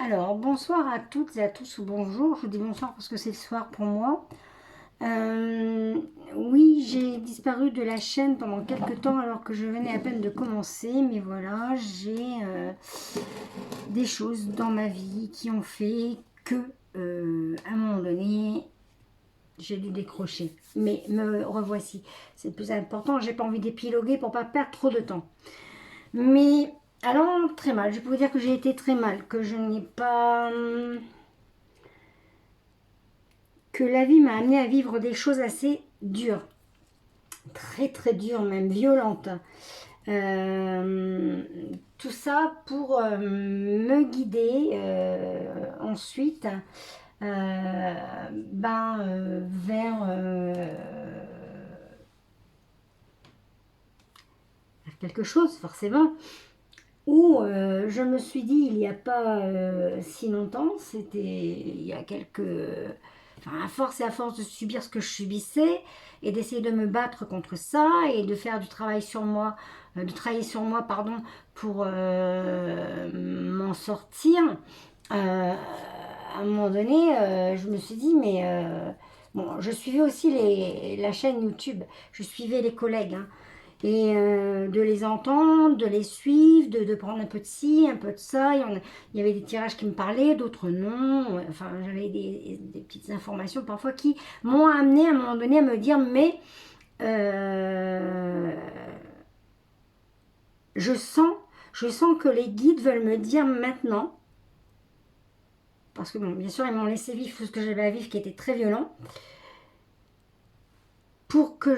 Alors, bonsoir à toutes et à tous, ou bonjour, je vous dis bonsoir parce que c'est le soir pour moi. Euh, oui, j'ai disparu de la chaîne pendant quelques temps alors que je venais à peine de commencer, mais voilà, j'ai des choses dans ma vie qui ont fait que, à un moment donné, j'ai dû décrocher. Mais me revoici, c'est le plus important, j'ai pas envie d'épiloguer pour pas perdre trop de temps. Mais alors, très mal, je peux vous dire que j'ai été très mal, que je n'ai pas... que la vie m'a amené à vivre des choses assez dures, très très dures, même violentes. Euh, Tout ça pour me guider ensuite vers quelque chose, forcément. Où je me suis dit, il n'y a pas si longtemps, c'était il y a quelques... Enfin, à force de subir ce que je subissais et d'essayer de me battre contre ça et de faire du travail sur moi, de travailler sur moi, pardon, pour m'en sortir, à un moment donné, je me suis dit, mais... bon, je suivais aussi la chaîne YouTube, je suivais les collègues, hein, et de les entendre, de les suivre, de prendre un peu de ci, un peu de ça. Il y avait des tirages qui me parlaient, d'autres non. Enfin, j'avais des petites informations parfois qui m'ont amené à un moment donné à me dire, mais euh, je sens, je sens que les guides veulent me dire maintenant, parce que bon, bien sûr, ils m'ont laissé vivre tout ce que j'avais à vivre qui était très violent, pour que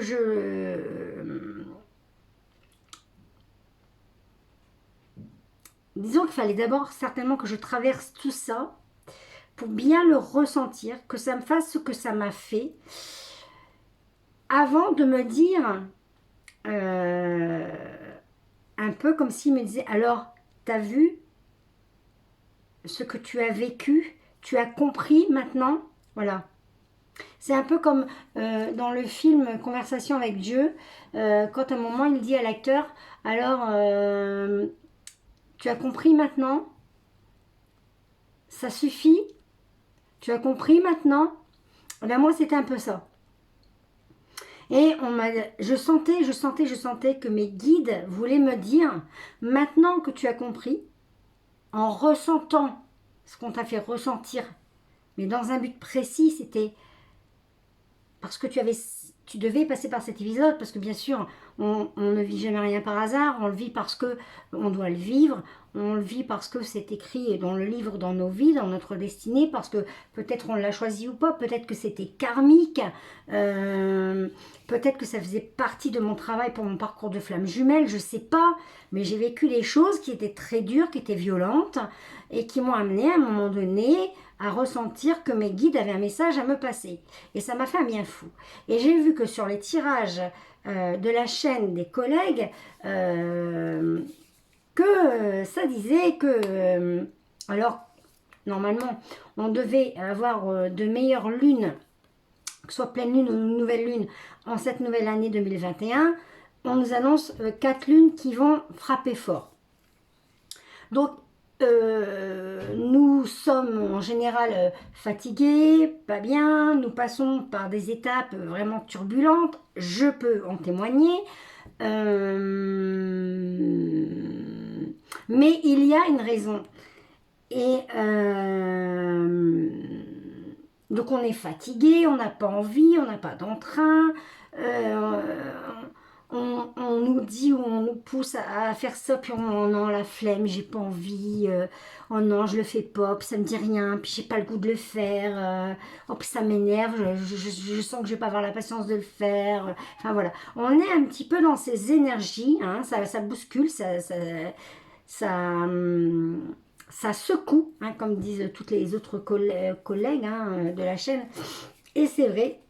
disons qu'il fallait d'abord certainement que je traverse tout ça pour bien le ressentir, que ça me fasse ce que ça m'a fait, avant de me dire, euh, un peu comme s'il me disait, alors, t'as vu ce que tu as vécu, tu as compris maintenant, voilà. C'est un peu comme dans le film Conversation avec Dieu, quand à un moment il dit à l'acteur, alors, tu as compris maintenant, ça suffit, tu as compris maintenant. Ben moi c'était un peu ça. Et je sentais que mes guides voulaient me dire, maintenant que tu as compris, en ressentant ce qu'on t'a fait ressentir, mais dans un but précis, c'était parce que tu devais passer par cet épisode, parce que bien sûr, on ne vit jamais rien par hasard, on le vit parce que on doit le vivre, on le vit parce que c'est écrit dans le livre, dans nos vies, dans notre destinée, parce que peut-être on l'a choisi ou pas, peut-être que c'était karmique, euh, peut-être que ça faisait partie de mon travail pour mon parcours de flamme jumelle, je sais pas, mais j'ai vécu des choses qui étaient très dures, qui étaient violentes, et qui m'ont amené à un moment donné à ressentir que mes guides avaient un message à me passer. Et ça m'a fait un bien fou. Et j'ai vu que sur les tirages de la chaîne des collègues, que ça disait que, alors, normalement, on devait avoir de meilleures lunes, que ce soit pleine lune ou nouvelle lune, en cette nouvelle année 2021. On nous annonce 4 lunes qui vont frapper fort. Donc, nous sommes en général fatigués, pas bien, nous passons par des étapes vraiment turbulentes, je peux en témoigner. Mais il y a une raison. Et donc on est fatigué, on n'a pas envie, on n'a pas d'entrain. Euh, on nous dit ou on nous pousse à faire ça, puis on non, la flemme, j'ai pas envie, oh non, je le fais pas, puis ça me dit rien, puis j'ai pas le goût de le faire, oh, puis ça m'énerve, je sens que je vais pas avoir la patience de le faire. Enfin voilà, on est un petit peu dans ces énergies, hein, ça bouscule, ça, ça secoue, hein, comme disent toutes les autres collègues hein, de la chaîne. Et c'est vrai,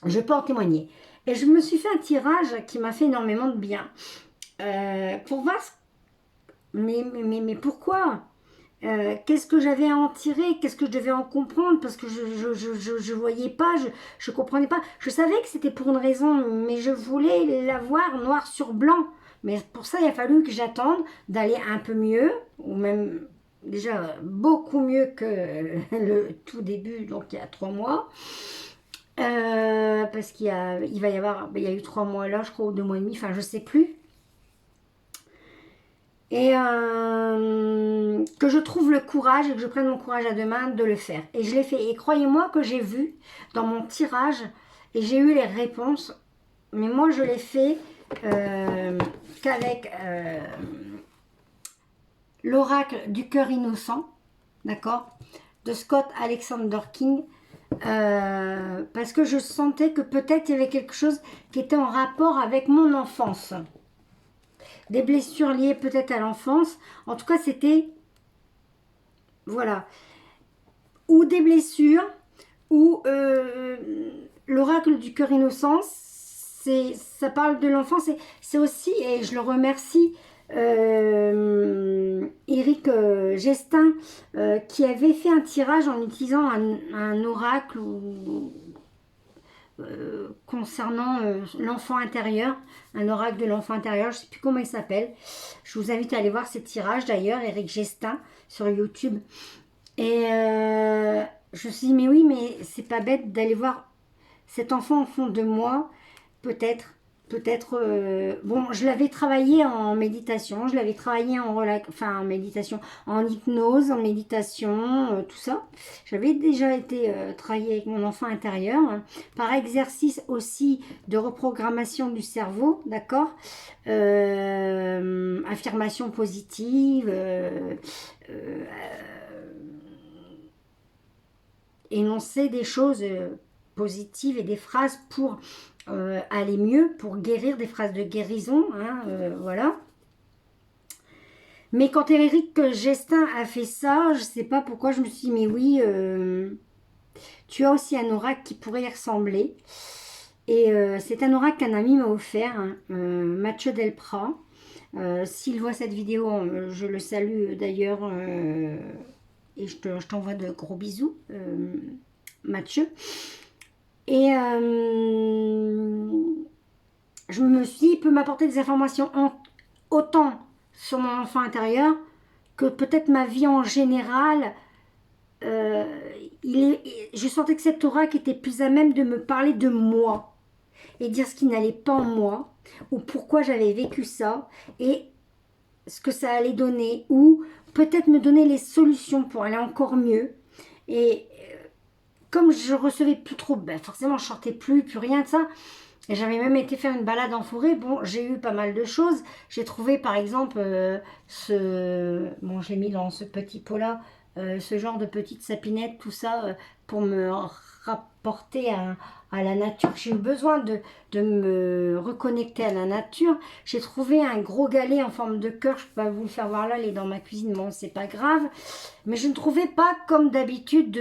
je peux en témoigner. Et je me suis fait un tirage qui m'a fait énormément de bien. Pour voir, mais pourquoi qu'est-ce que j'avais à en tirer, qu'est-ce que je devais en comprendre, parce que je voyais pas, je comprenais pas. Je savais que c'était pour une raison, mais je voulais la voir noir sur blanc. Mais pour ça, il a fallu que j'attende d'aller un peu mieux, ou même déjà beaucoup mieux que le tout début, donc il y a 3 mois. Parce il va y avoir, il y a eu 3 mois là, je crois, ou 2 mois et demi, enfin je sais plus. Et que je trouve le courage et que je prenne mon courage à deux mains de le faire. Et je l'ai fait. Et croyez-moi que j'ai vu dans mon tirage et j'ai eu les réponses. Mais moi, je l'ai fait qu'avec l'oracle du cœur innocent, d'accord, de Scott Alexander King. Parce que je sentais que peut-être il y avait quelque chose qui était en rapport avec mon enfance. Des blessures liées peut-être à l'enfance. En tout cas, c'était... Voilà. Ou des blessures, ou l'oracle du cœur innocent, ça parle de l'enfance. C'est aussi, et je le remercie, Eric Gestin, qui avait fait un tirage en utilisant un oracle concernant l'enfant intérieur, un oracle de l'enfant intérieur, je ne sais plus comment il s'appelle. Je vous invite à aller voir ces tirages d'ailleurs, Eric Gestin sur YouTube. Et je me suis dit, mais oui, mais c'est pas bête d'aller voir cet enfant au fond de moi, peut-être, bon, je l'avais travaillé en méditation, je l'avais travaillé en méditation, en hypnose, en méditation, tout ça. J'avais déjà été travailler avec mon enfant intérieur, hein, par exercice aussi de reprogrammation du cerveau, d'accord, affirmation positive, énoncer des choses positives et des phrases pour aller mieux, pour guérir, des phrases de guérison, hein, voilà. Mais quand Eric Gestin a fait ça, je ne sais pas pourquoi, je me suis dit, mais oui, tu as aussi un oracle qui pourrait y ressembler. Et c'est un oracle qu'un ami m'a offert, hein, Mathieu Delprat. S'il voit cette vidéo, je le salue d'ailleurs, et je t'envoie de gros bisous, Mathieu. Et je me suis dit, il peut m'apporter des informations autant sur mon enfant intérieur que peut-être ma vie en général. Je sentais que cet oracle était plus à même de me parler de moi et dire ce qui n'allait pas en moi ou pourquoi j'avais vécu ça et ce que ça allait donner ou peut-être me donner les solutions pour aller encore mieux. Et comme je recevais plus trop, ben forcément je sortais plus rien de ça. Et j'avais même été faire une balade en forêt. Bon, j'ai eu pas mal de choses. J'ai trouvé par exemple bon, je l'ai mis dans ce petit pot-là, ce genre de petite sapinette, tout ça, pour me rapporter à la nature. J'ai eu besoin de me reconnecter à la nature. J'ai trouvé un gros galet en forme de cœur. Je ne peux pas vous le faire voir là, il est dans ma cuisine. Bon, c'est pas grave. Mais je ne trouvais pas comme d'habitude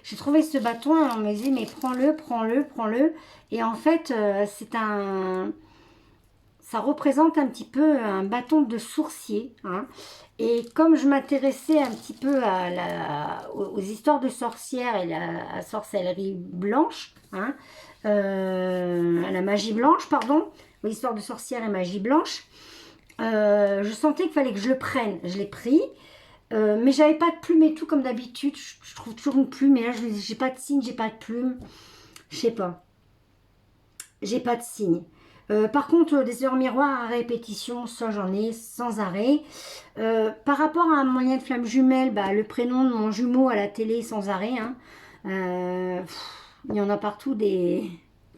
J'ai trouvé ce bâton et on me disait, mais prends-le, prends-le, prends-le. Et en fait, ça représente un petit peu un bâton de sourcier, hein. Et comme je m'intéressais un petit peu aux histoires de sorcières et la sorcellerie blanche, hein, à la magie blanche, pardon, aux histoires de sorcières et magie blanche, je sentais qu'il fallait que je le prenne. Je l'ai pris, mais j'avais pas de plume et tout comme d'habitude. Je trouve toujours une plume, mais là, j'ai pas de signe, j'ai pas de plume. Je sais pas. J'ai pas de signe. Par contre, des heures miroirs à répétition, ça j'en ai sans arrêt. Par rapport à mon lien de flamme jumelle, bah, le prénom de mon jumeau à la télé sans arrêt. Hein. Il y en a partout des...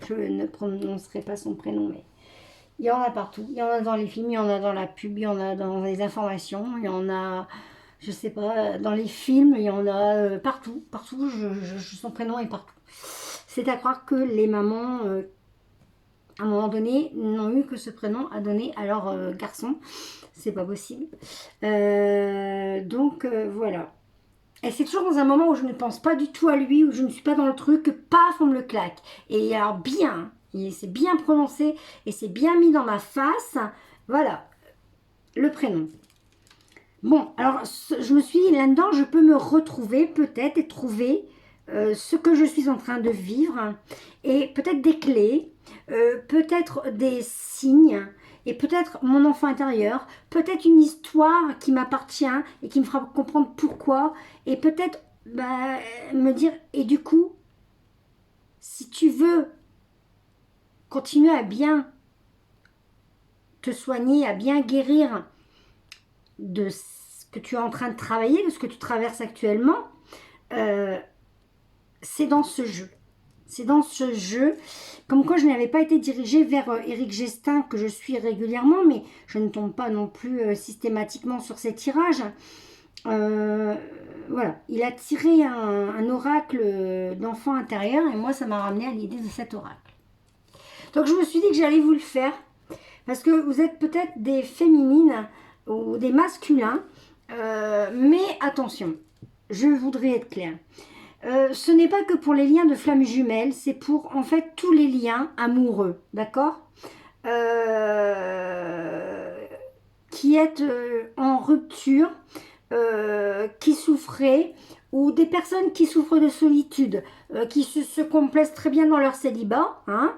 Je ne prononcerai pas son prénom, mais il y en a partout. Il y en a dans les films, il y en a dans la pub, il y en a dans les informations, il y en a, je sais pas, dans les films, il y en a partout. Partout, son prénom est partout. C'est à croire que les mamans... à un moment donné, n'ont eu que ce prénom à donner à leur garçon. C'est pas possible. Donc, voilà. Et c'est toujours dans un moment où je ne pense pas du tout à lui, où je ne suis pas dans le truc, que paf, on me le claque. Et alors, bien, c'est bien prononcé, et c'est bien mis dans ma face. Voilà, le prénom. Bon, alors, je me suis dit, là-dedans, je peux me retrouver, peut-être, et trouver ce que je suis en train de vivre, et peut-être des clés, peut-être des signes et peut-être mon enfant intérieur, peut-être une histoire qui m'appartient et qui me fera comprendre pourquoi, et peut-être me dire, et du coup, si tu veux continuer à bien te soigner, à bien guérir de ce que tu es en train de travailler, de ce que tu traverses actuellement, c'est dans ce jeu. C'est dans ce jeu, comme quoi je n'avais pas été dirigée vers Éric Gestin, que je suis régulièrement, mais je ne tombe pas non plus systématiquement sur ses tirages. Voilà, il a tiré un oracle d'enfant intérieur, et moi ça m'a ramené à l'idée de cet oracle. Donc je me suis dit que j'allais vous le faire, parce que vous êtes peut-être des féminines ou des masculins, mais attention, je voudrais être claire. Ce n'est pas que pour les liens de flammes jumelles, c'est pour en fait tous les liens amoureux, d'accord, qui est en rupture, qui souffraient, ou des personnes qui souffrent de solitude, qui se complaisent très bien dans leur célibat, hein,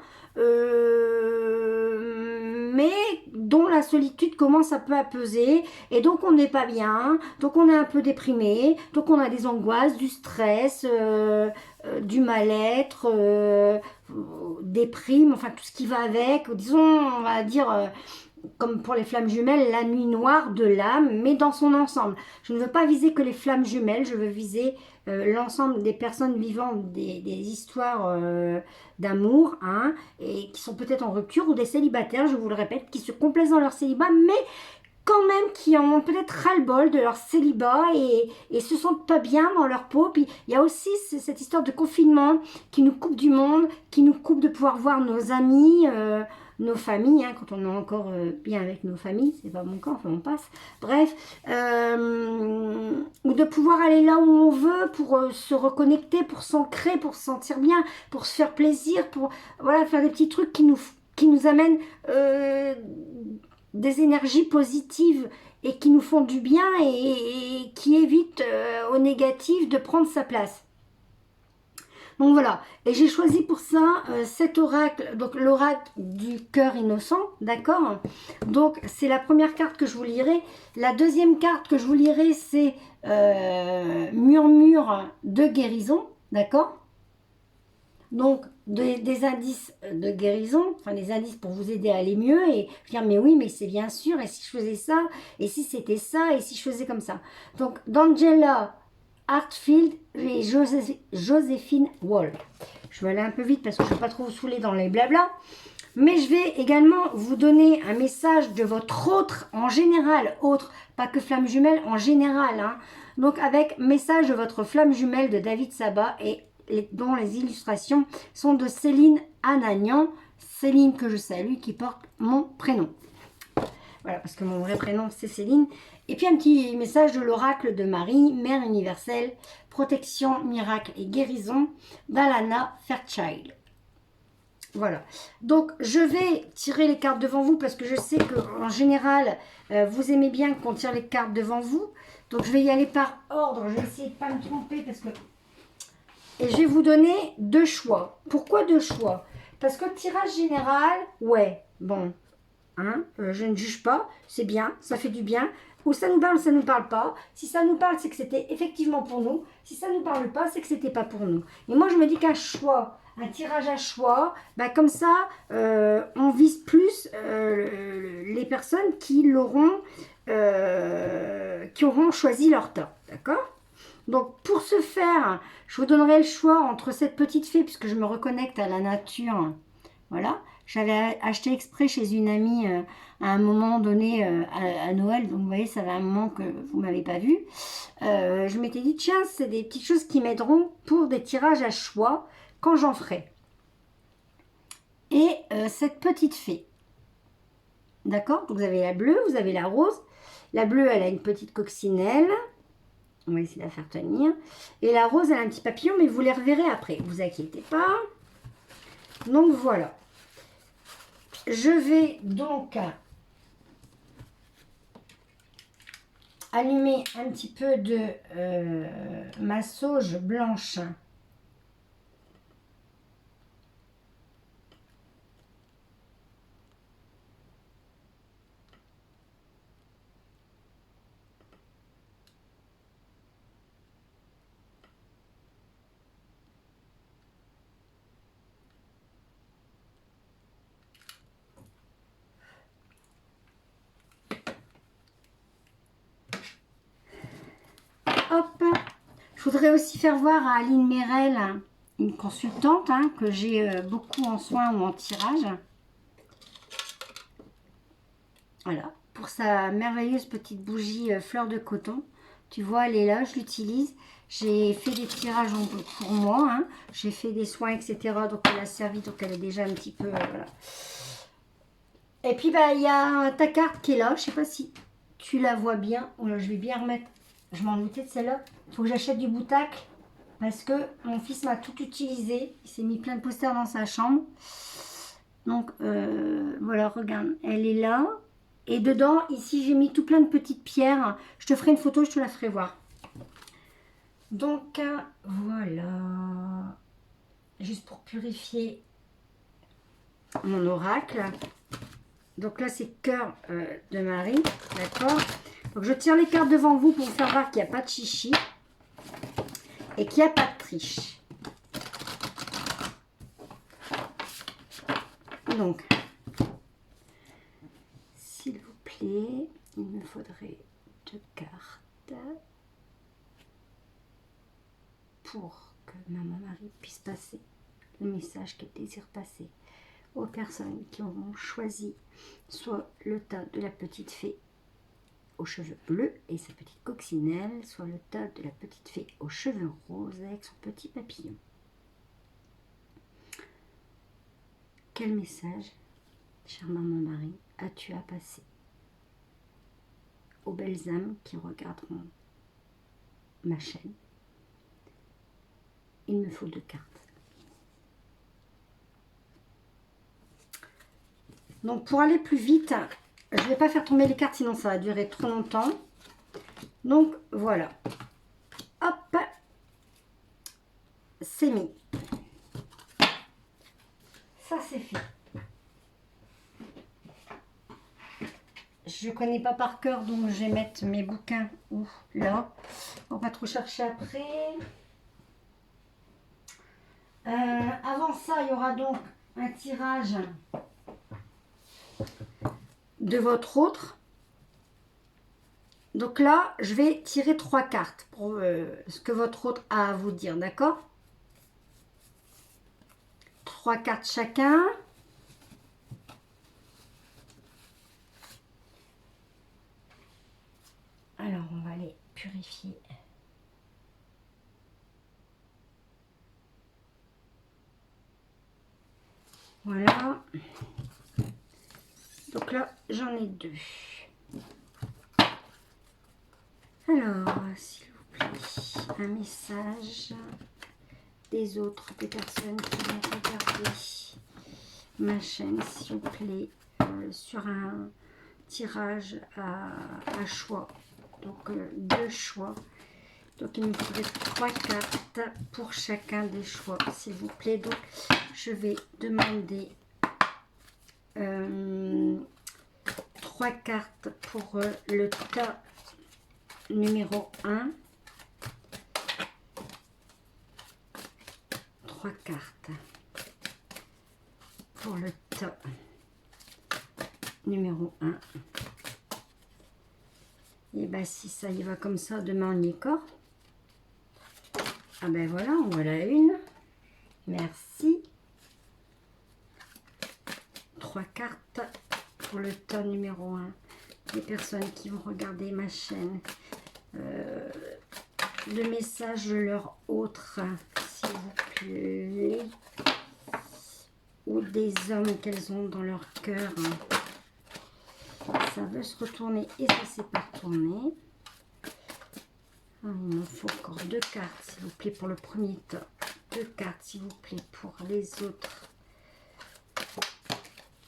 mais dont la solitude commence un peu à peser, et donc on n'est pas bien, donc on est un peu déprimé, donc on a des angoisses, du stress, du mal-être, déprime, enfin tout ce qui va avec, disons, on va dire, comme pour les flammes jumelles, la nuit noire de l'âme, mais dans son ensemble. Je ne veux pas viser que les flammes jumelles, je veux viser l'ensemble des personnes vivant des histoires d'amour, hein, et qui sont peut-être en rupture, ou des célibataires, je vous le répète, qui se complaisent dans leur célibat, mais quand même qui en ont peut-être ras-le-bol de leur célibat et se sentent pas bien dans leur peau. Puis il y a aussi cette histoire de confinement qui nous coupe du monde, qui nous coupe de pouvoir voir nos amis, nos familles, hein, quand on est encore bien avec nos familles, c'est pas mon cas, enfin on passe. Bref, ou de pouvoir aller là où on veut pour se reconnecter, pour s'ancrer, pour se sentir bien, pour se faire plaisir, pour voilà, faire des petits trucs qui nous amènent des énergies positives et qui nous font du bien et qui évitent au négatif de prendre sa place. Donc voilà, et j'ai choisi pour ça cet oracle, donc l'oracle du cœur innocent, d'accord? Donc c'est la première carte que je vous lirai. La deuxième carte que je vous lirai, c'est murmure de guérison, d'accord? Donc des indices de guérison, enfin des indices pour vous aider à aller mieux et dire mais oui mais c'est bien sûr, et si je faisais ça, et si c'était ça, et si je faisais comme ça. Donc d'Angela Hartfield et Joséphine Wall. Je vais aller un peu vite parce que je ne vais pas trop vous saouler dans les blabla. Mais je vais également vous donner un message de votre autre, en général, autre, pas que flamme jumelle, en général. Hein. Donc avec message de votre flamme jumelle de David Sabat et dont les illustrations sont de Céline Anagnan. Céline que je salue, qui porte mon prénom. Voilà, parce que mon vrai prénom c'est Céline. Et puis un petit message de l'oracle de Marie, Mère universelle, protection, miracle et guérison, d'Alana Fairchild. Voilà, donc je vais tirer les cartes devant vous parce que je sais qu'en général, vous aimez bien qu'on tire les cartes devant vous. Donc je vais y aller par ordre, je vais essayer de ne pas me tromper parce que... Et je vais vous donner deux choix. Pourquoi deux choix? Parce que le tirage général, ouais, bon, hein, je ne juge pas, c'est bien, ça fait du bien. Ou ça nous parle, ça ne nous parle pas. Si ça nous parle, c'est que c'était effectivement pour nous. Si ça ne nous parle pas, c'est que c'était pas pour nous. Et moi, je me dis qu'un choix, un tirage à choix, bah, comme ça, on vise plus les personnes qui auront choisi leur temps. D'accord? Donc, pour ce faire, je vous donnerai le choix entre cette petite fée, puisque je me reconnecte à la nature. Voilà. J'avais acheté exprès chez une amie à un moment donné à Noël. Donc, vous voyez, ça fait un moment que vous ne m'avez pas vu. Je m'étais dit, tiens, c'est des petites choses qui m'aideront pour des tirages à choix quand j'en ferai. Et cette petite fée. D'accord? Donc, vous avez la bleue, vous avez la rose. La bleue, elle a une petite coccinelle. On va essayer de la faire tenir. Et la rose, elle a un petit papillon, mais vous les reverrez après. Ne vous inquiétez pas. Donc, voilà. Je vais donc allumer un petit peu de ma sauge blanche. voudrais aussi faire voir à Aline Mérel, une consultante hein, que j'ai beaucoup en soins ou en tirage. Voilà, pour sa merveilleuse petite bougie fleur de coton. Tu vois, elle est là, je l'utilise. J'ai fait des tirages pour moi. Hein. J'ai fait des soins, etc. Donc, elle a servi. Donc, elle est déjà un petit peu... voilà. Et puis, bah, il y a ta carte qui est là. Je sais pas si tu la vois bien. Oh là, je vais bien remettre. Je m'en doutais de celle-là. Il faut que j'achète du boutacle. Parce que mon fils m'a tout utilisé. Il s'est mis plein de posters dans sa chambre. Donc, voilà, regarde. Elle est là. Et dedans, ici, j'ai mis tout plein de petites pierres. Je te ferai une photo, je te la ferai voir. Donc, voilà. Juste pour purifier mon oracle. Donc là, c'est cœur de Marie. D'accord. Donc, je tire les cartes devant vous pour vous faire voir qu'il n'y a pas de chichi. Et qu'il n'y a pas de triche. Donc, s'il vous plaît, il me faudrait 2 cartes pour que maman Marie puisse passer le message qu'elle désire passer aux personnes qui auront choisi soit le tas de la petite fée aux cheveux bleus et sa petite coccinelle, soit le tas de la petite fée aux cheveux roses avec son petit papillon. Quel message, chère maman Marie, as-tu à passer aux belles âmes qui regarderont ma chaîne? Il me faut 2 cartes. Donc pour aller plus vite, je ne vais pas faire tomber les cartes sinon ça va durer trop longtemps. Donc voilà. Hop, c'est mis. Ça c'est fait. Je ne connais pas par cœur donc je vais mettre mes bouquins là. On va pas trop chercher après. Avant ça, il y aura donc un tirage de votre autre. Donc là, je vais tirer 3 cartes pour ce que votre autre a à vous dire, d'accord? 3 cartes chacun. Alors, on va les purifier. Voilà. Donc là, j'en ai 2. Alors, s'il vous plaît, un message des autres, des personnes qui vont regarder ma chaîne, s'il vous plaît, sur un tirage à choix. Donc, 2 choix. Donc, il me faudrait 3 cartes pour chacun des choix, s'il vous plaît. Donc, je vais demander 3 cartes pour le tas numéro 1. 3 cartes pour le tas numéro 1. Et bien, si ça y va comme ça, demain on y est corps. Ah ben voilà, en voilà une. Merci. 3 cartes pour le tas numéro 1. Les personnes qui vont regarder ma chaîne. Le message de leur autre, s'il vous plaît. Ou des hommes qu'elles ont dans leur cœur. Ça veut se retourner et ça s'est pas retourné. Il me faut encore 2 cartes, s'il vous plaît, pour le premier tas. 2 cartes, s'il vous plaît, pour les autres.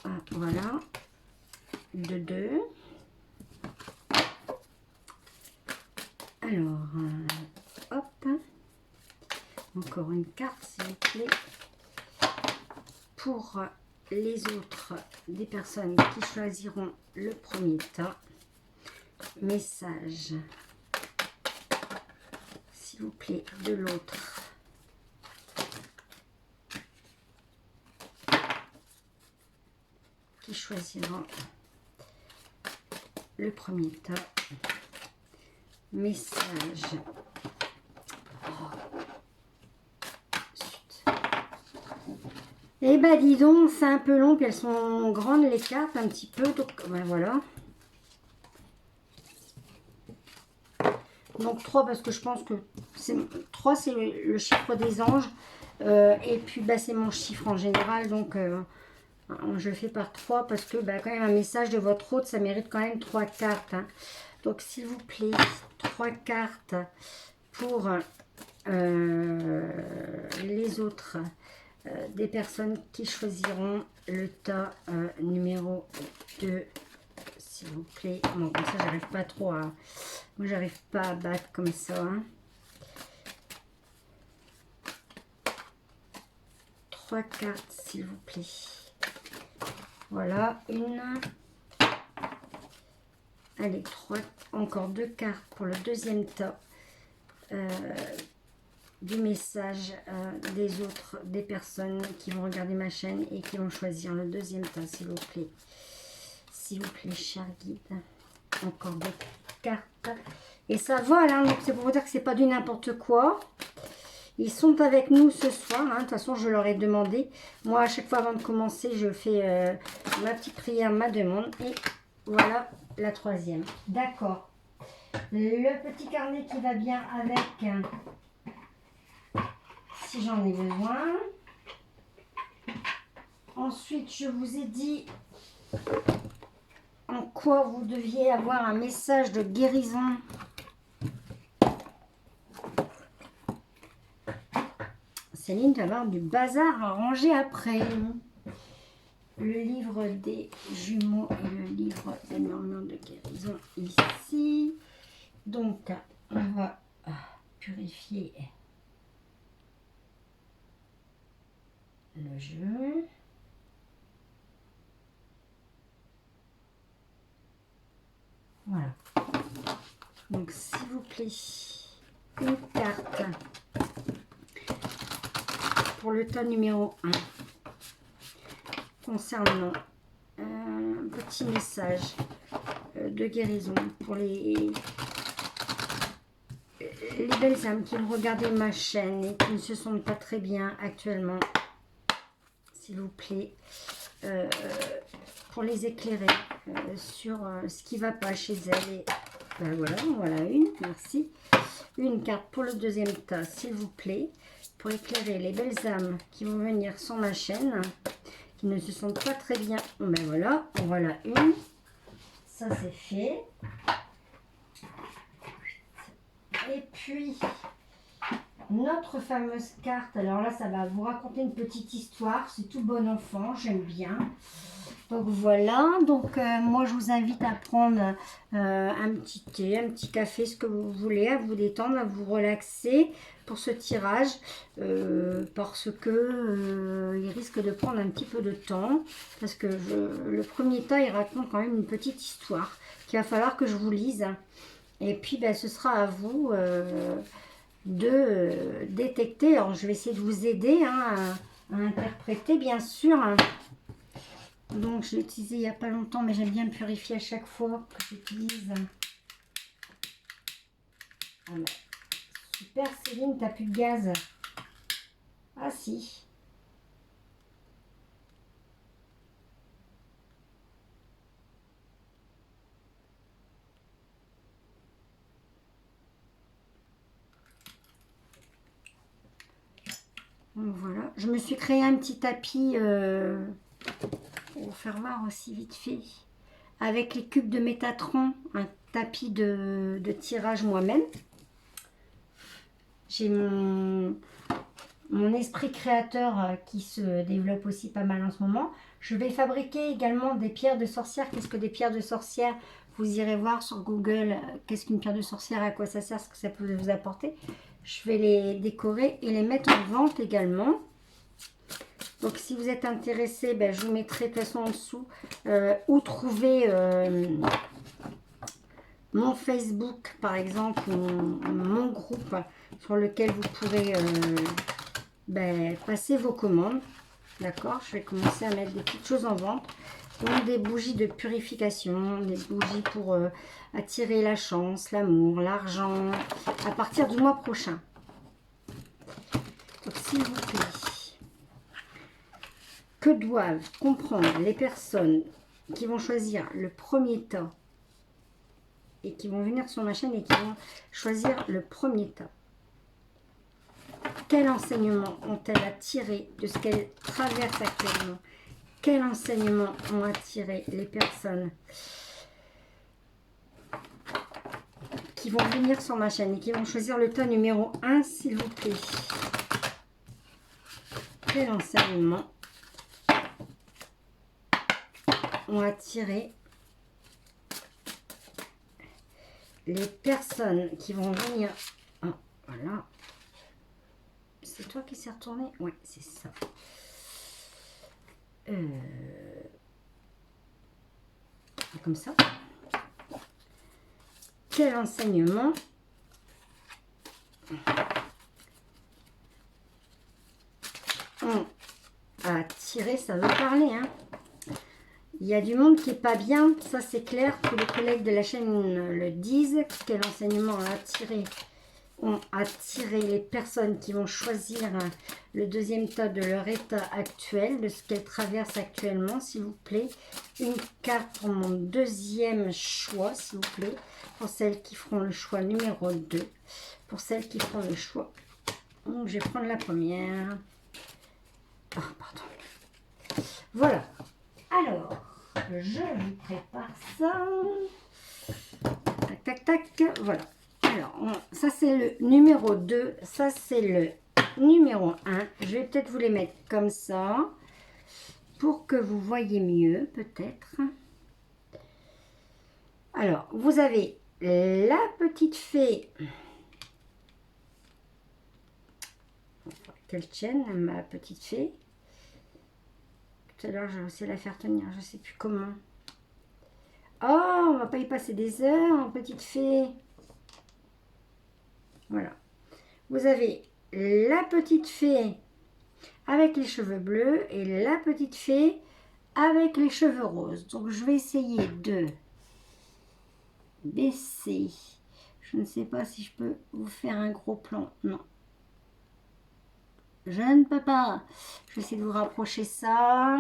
Ah, voilà. De 2. Alors, hop. Encore une carte, s'il vous plaît. Pour les autres, des personnes qui choisiront le premier tas. Message, s'il vous plaît, de l'autre. Qui choisiront le premier tas. Message. Oh, Et bah dis donc, c'est un peu long, puis elles sont grandes les cartes un petit peu, donc ben voilà. Donc 3 parce que je pense que 3 c'est le chiffre des anges. Et puis bah, c'est mon chiffre en général, donc je fais par 3 parce que bah, quand même un message de votre hôte, ça mérite quand même 3 cartes. Hein. Donc s'il vous plaît, 3 cartes pour les autres, des personnes qui choisiront le tas numéro 2. S'il vous plaît. Bon, comme ça, j'arrive pas trop à... Moi, j'arrive pas à battre comme ça. Hein. 3 cartes, s'il vous plaît. Voilà, une. Allez, 3. Encore 2 cartes pour le deuxième tas. Du message des autres, des personnes qui vont regarder ma chaîne et qui vont choisir le deuxième tas, s'il vous plaît. S'il vous plaît, cher guide. Encore 2 cartes. Et ça vole, hein, donc c'est pour vous dire que c'est pas du n'importe quoi. Ils sont avec nous ce soir. Hein, de toute façon, je leur ai demandé. Moi, à chaque fois avant de commencer, je fais ma petite prière, ma demande. Et voilà la troisième. D'accord. Le petit carnet qui va bien avec, si j'en ai besoin. Ensuite, je vous ai dit en quoi vous deviez avoir un message de guérison. Céline, tu vas avoir du bazar à ranger après. Le livre des jumeaux et le livre des murmures de guérison ici. Donc, on va purifier le jeu. Voilà. Donc, s'il vous plaît, une carte pour le tas numéro 1 concernant un petit message de guérison pour les belles âmes qui ont regardé ma chaîne et qui ne se sentent pas très bien actuellement, s'il vous plaît, pour les éclairer sur ce qui ne va pas chez elles. Et ben voilà une, merci. Une carte pour le deuxième tas, s'il vous plaît, pour éclairer les belles âmes qui vont venir sur ma chaîne, qui ne se sentent pas très bien. Ben voilà une. Ça c'est fait. Et puis, notre fameuse carte, alors là, ça va vous raconter une petite histoire. C'est tout bon enfant, j'aime bien. Donc voilà, donc moi je vous invite à prendre un petit thé, un petit café, ce que vous voulez, à vous détendre, à vous relaxer pour ce tirage, parce que il risque de prendre un petit peu de temps, parce que le premier tas, il raconte quand même une petite histoire qu'il va falloir que je vous lise. Et puis ben, ce sera à vous de détecter. Alors je vais essayer de vous aider hein, à interpréter bien sûr. Donc je l'ai utilisé il n'y a pas longtemps, mais j'aime bien me purifier à chaque fois que j'utilise. Ah ben, super Céline, t'as plus de gaz. Ah si. Donc voilà, je me suis créé un petit tapis pour vous faire voir aussi vite fait. Avec les cubes de Métatron, un tapis de tirage moi-même. J'ai mon esprit créateur qui se développe aussi pas mal en ce moment. Je vais fabriquer également des pierres de sorcière. Qu'est-ce que des pierres de sorcière? Vous irez voir sur Google qu'est-ce qu'une pierre de sorcière, à quoi ça sert, ce que ça peut vous apporter. Je vais les décorer et les mettre en vente également. Donc si vous êtes intéressé, ben, je vous mettrai de toute façon en dessous où trouver mon Facebook par exemple, mon groupe sur lequel vous pourrez ben, passer vos commandes. D'accord, je vais commencer à mettre des petites choses en vente. Donc des bougies de purification, des bougies pour attirer la chance, l'amour, l'argent, à partir du mois prochain. s'il vous plaît. Que doivent comprendre les personnes qui vont choisir le premier tas et qui vont venir sur ma chaîne et qui vont choisir le premier tas? Quel enseignement ont-elles à tirer de ce qu'elles traversent actuellement? Quel enseignement ont à tirer les personnes qui vont venir sur ma chaîne et qui vont choisir le tas numéro 1, s'il vous plaît? Quel enseignement ont à tirer les personnes qui vont venir? Oh, voilà. C'est toi qui s'est retourné? Oui, c'est ça. Comme ça. Quel enseignement on a tiré? Ça veut parler, hein. Il y a du monde qui est pas bien, ça c'est clair. Tous les collègues de la chaîne le disent. Quel enseignement ont attiré les personnes qui vont choisir le deuxième tas de leur état actuel, de ce qu'elles traversent actuellement, s'il vous plaît. Une carte pour mon deuxième choix, s'il vous plaît, pour celles qui feront le choix numéro 2. Pour celles qui feront le choix. Donc, je vais prendre la première. Oh, pardon. Voilà. Alors, je vous prépare ça. Tac, tac, tac. Voilà. Alors, ça c'est le numéro 2, ça c'est le numéro 1. Je vais peut-être vous les mettre comme ça, pour que vous voyez mieux, peut-être. Alors, vous avez la petite fée. Qu'elle tienne, ma petite fée. Tout à l'heure, je vais essayer de la faire tenir, je ne sais plus comment. Oh, on va pas y passer des heures, petite fée. Voilà. Vous avez la petite fée avec les cheveux bleus et la petite fée avec les cheveux roses. Donc, je vais essayer de baisser. Je ne sais pas si je peux vous faire un gros plan. Non. Je ne peux pas. Je vais essayer de vous rapprocher ça.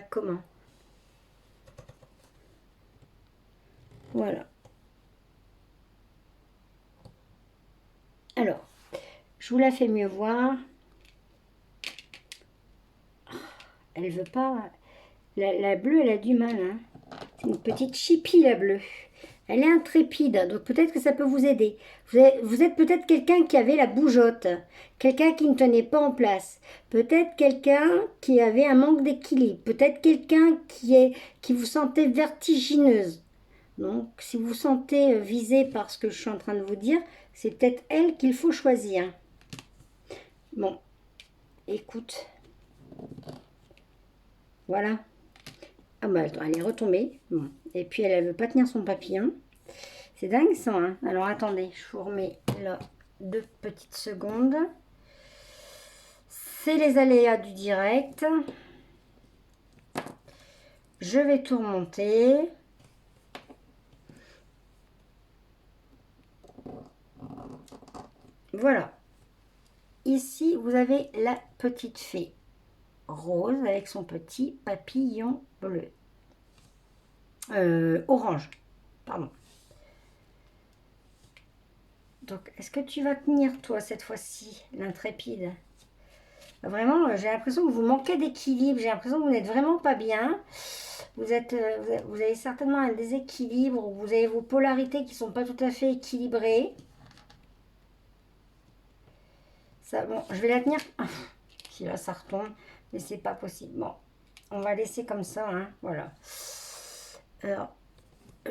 Comment? Voilà. Alors, je vous la fais mieux voir. Elle veut pas... La bleue, elle a du mal. Hein. C'est une petite chipie, la bleue. Elle est intrépide, donc peut-être que ça peut vous aider. Vous êtes peut-être quelqu'un qui avait la bougeotte. Quelqu'un qui ne tenait pas en place. Peut-être quelqu'un qui avait un manque d'équilibre. Peut-être quelqu'un qui vous sentait vertigineuse. Donc, si vous vous sentez visé par ce que je suis en train de vous dire, c'est peut-être elle qu'il faut choisir. Bon, écoute. Voilà. Ah bah, elle est retombée. Bon. Et puis, elle ne veut pas tenir son papillon. C'est dingue, ça. Hein. Alors, attendez, je vous remets là 2 petites secondes. C'est les aléas du direct. Je vais tout remonter. Voilà. Ici, vous avez la petite fée rose avec son petit papillon bleu. Orange, pardon. Donc, est-ce que tu vas tenir, toi, cette fois-ci, l'intrépide? Vraiment, j'ai l'impression que vous manquez d'équilibre. J'ai l'impression que vous n'êtes vraiment pas bien. Vous avez certainement un déséquilibre. Vous avez vos polarités qui ne sont pas tout à fait équilibrées. Ça, bon, je vais la tenir. Si là, ça retombe. Mais c'est pas possible. Bon, on va laisser comme ça. Hein, voilà. Alors,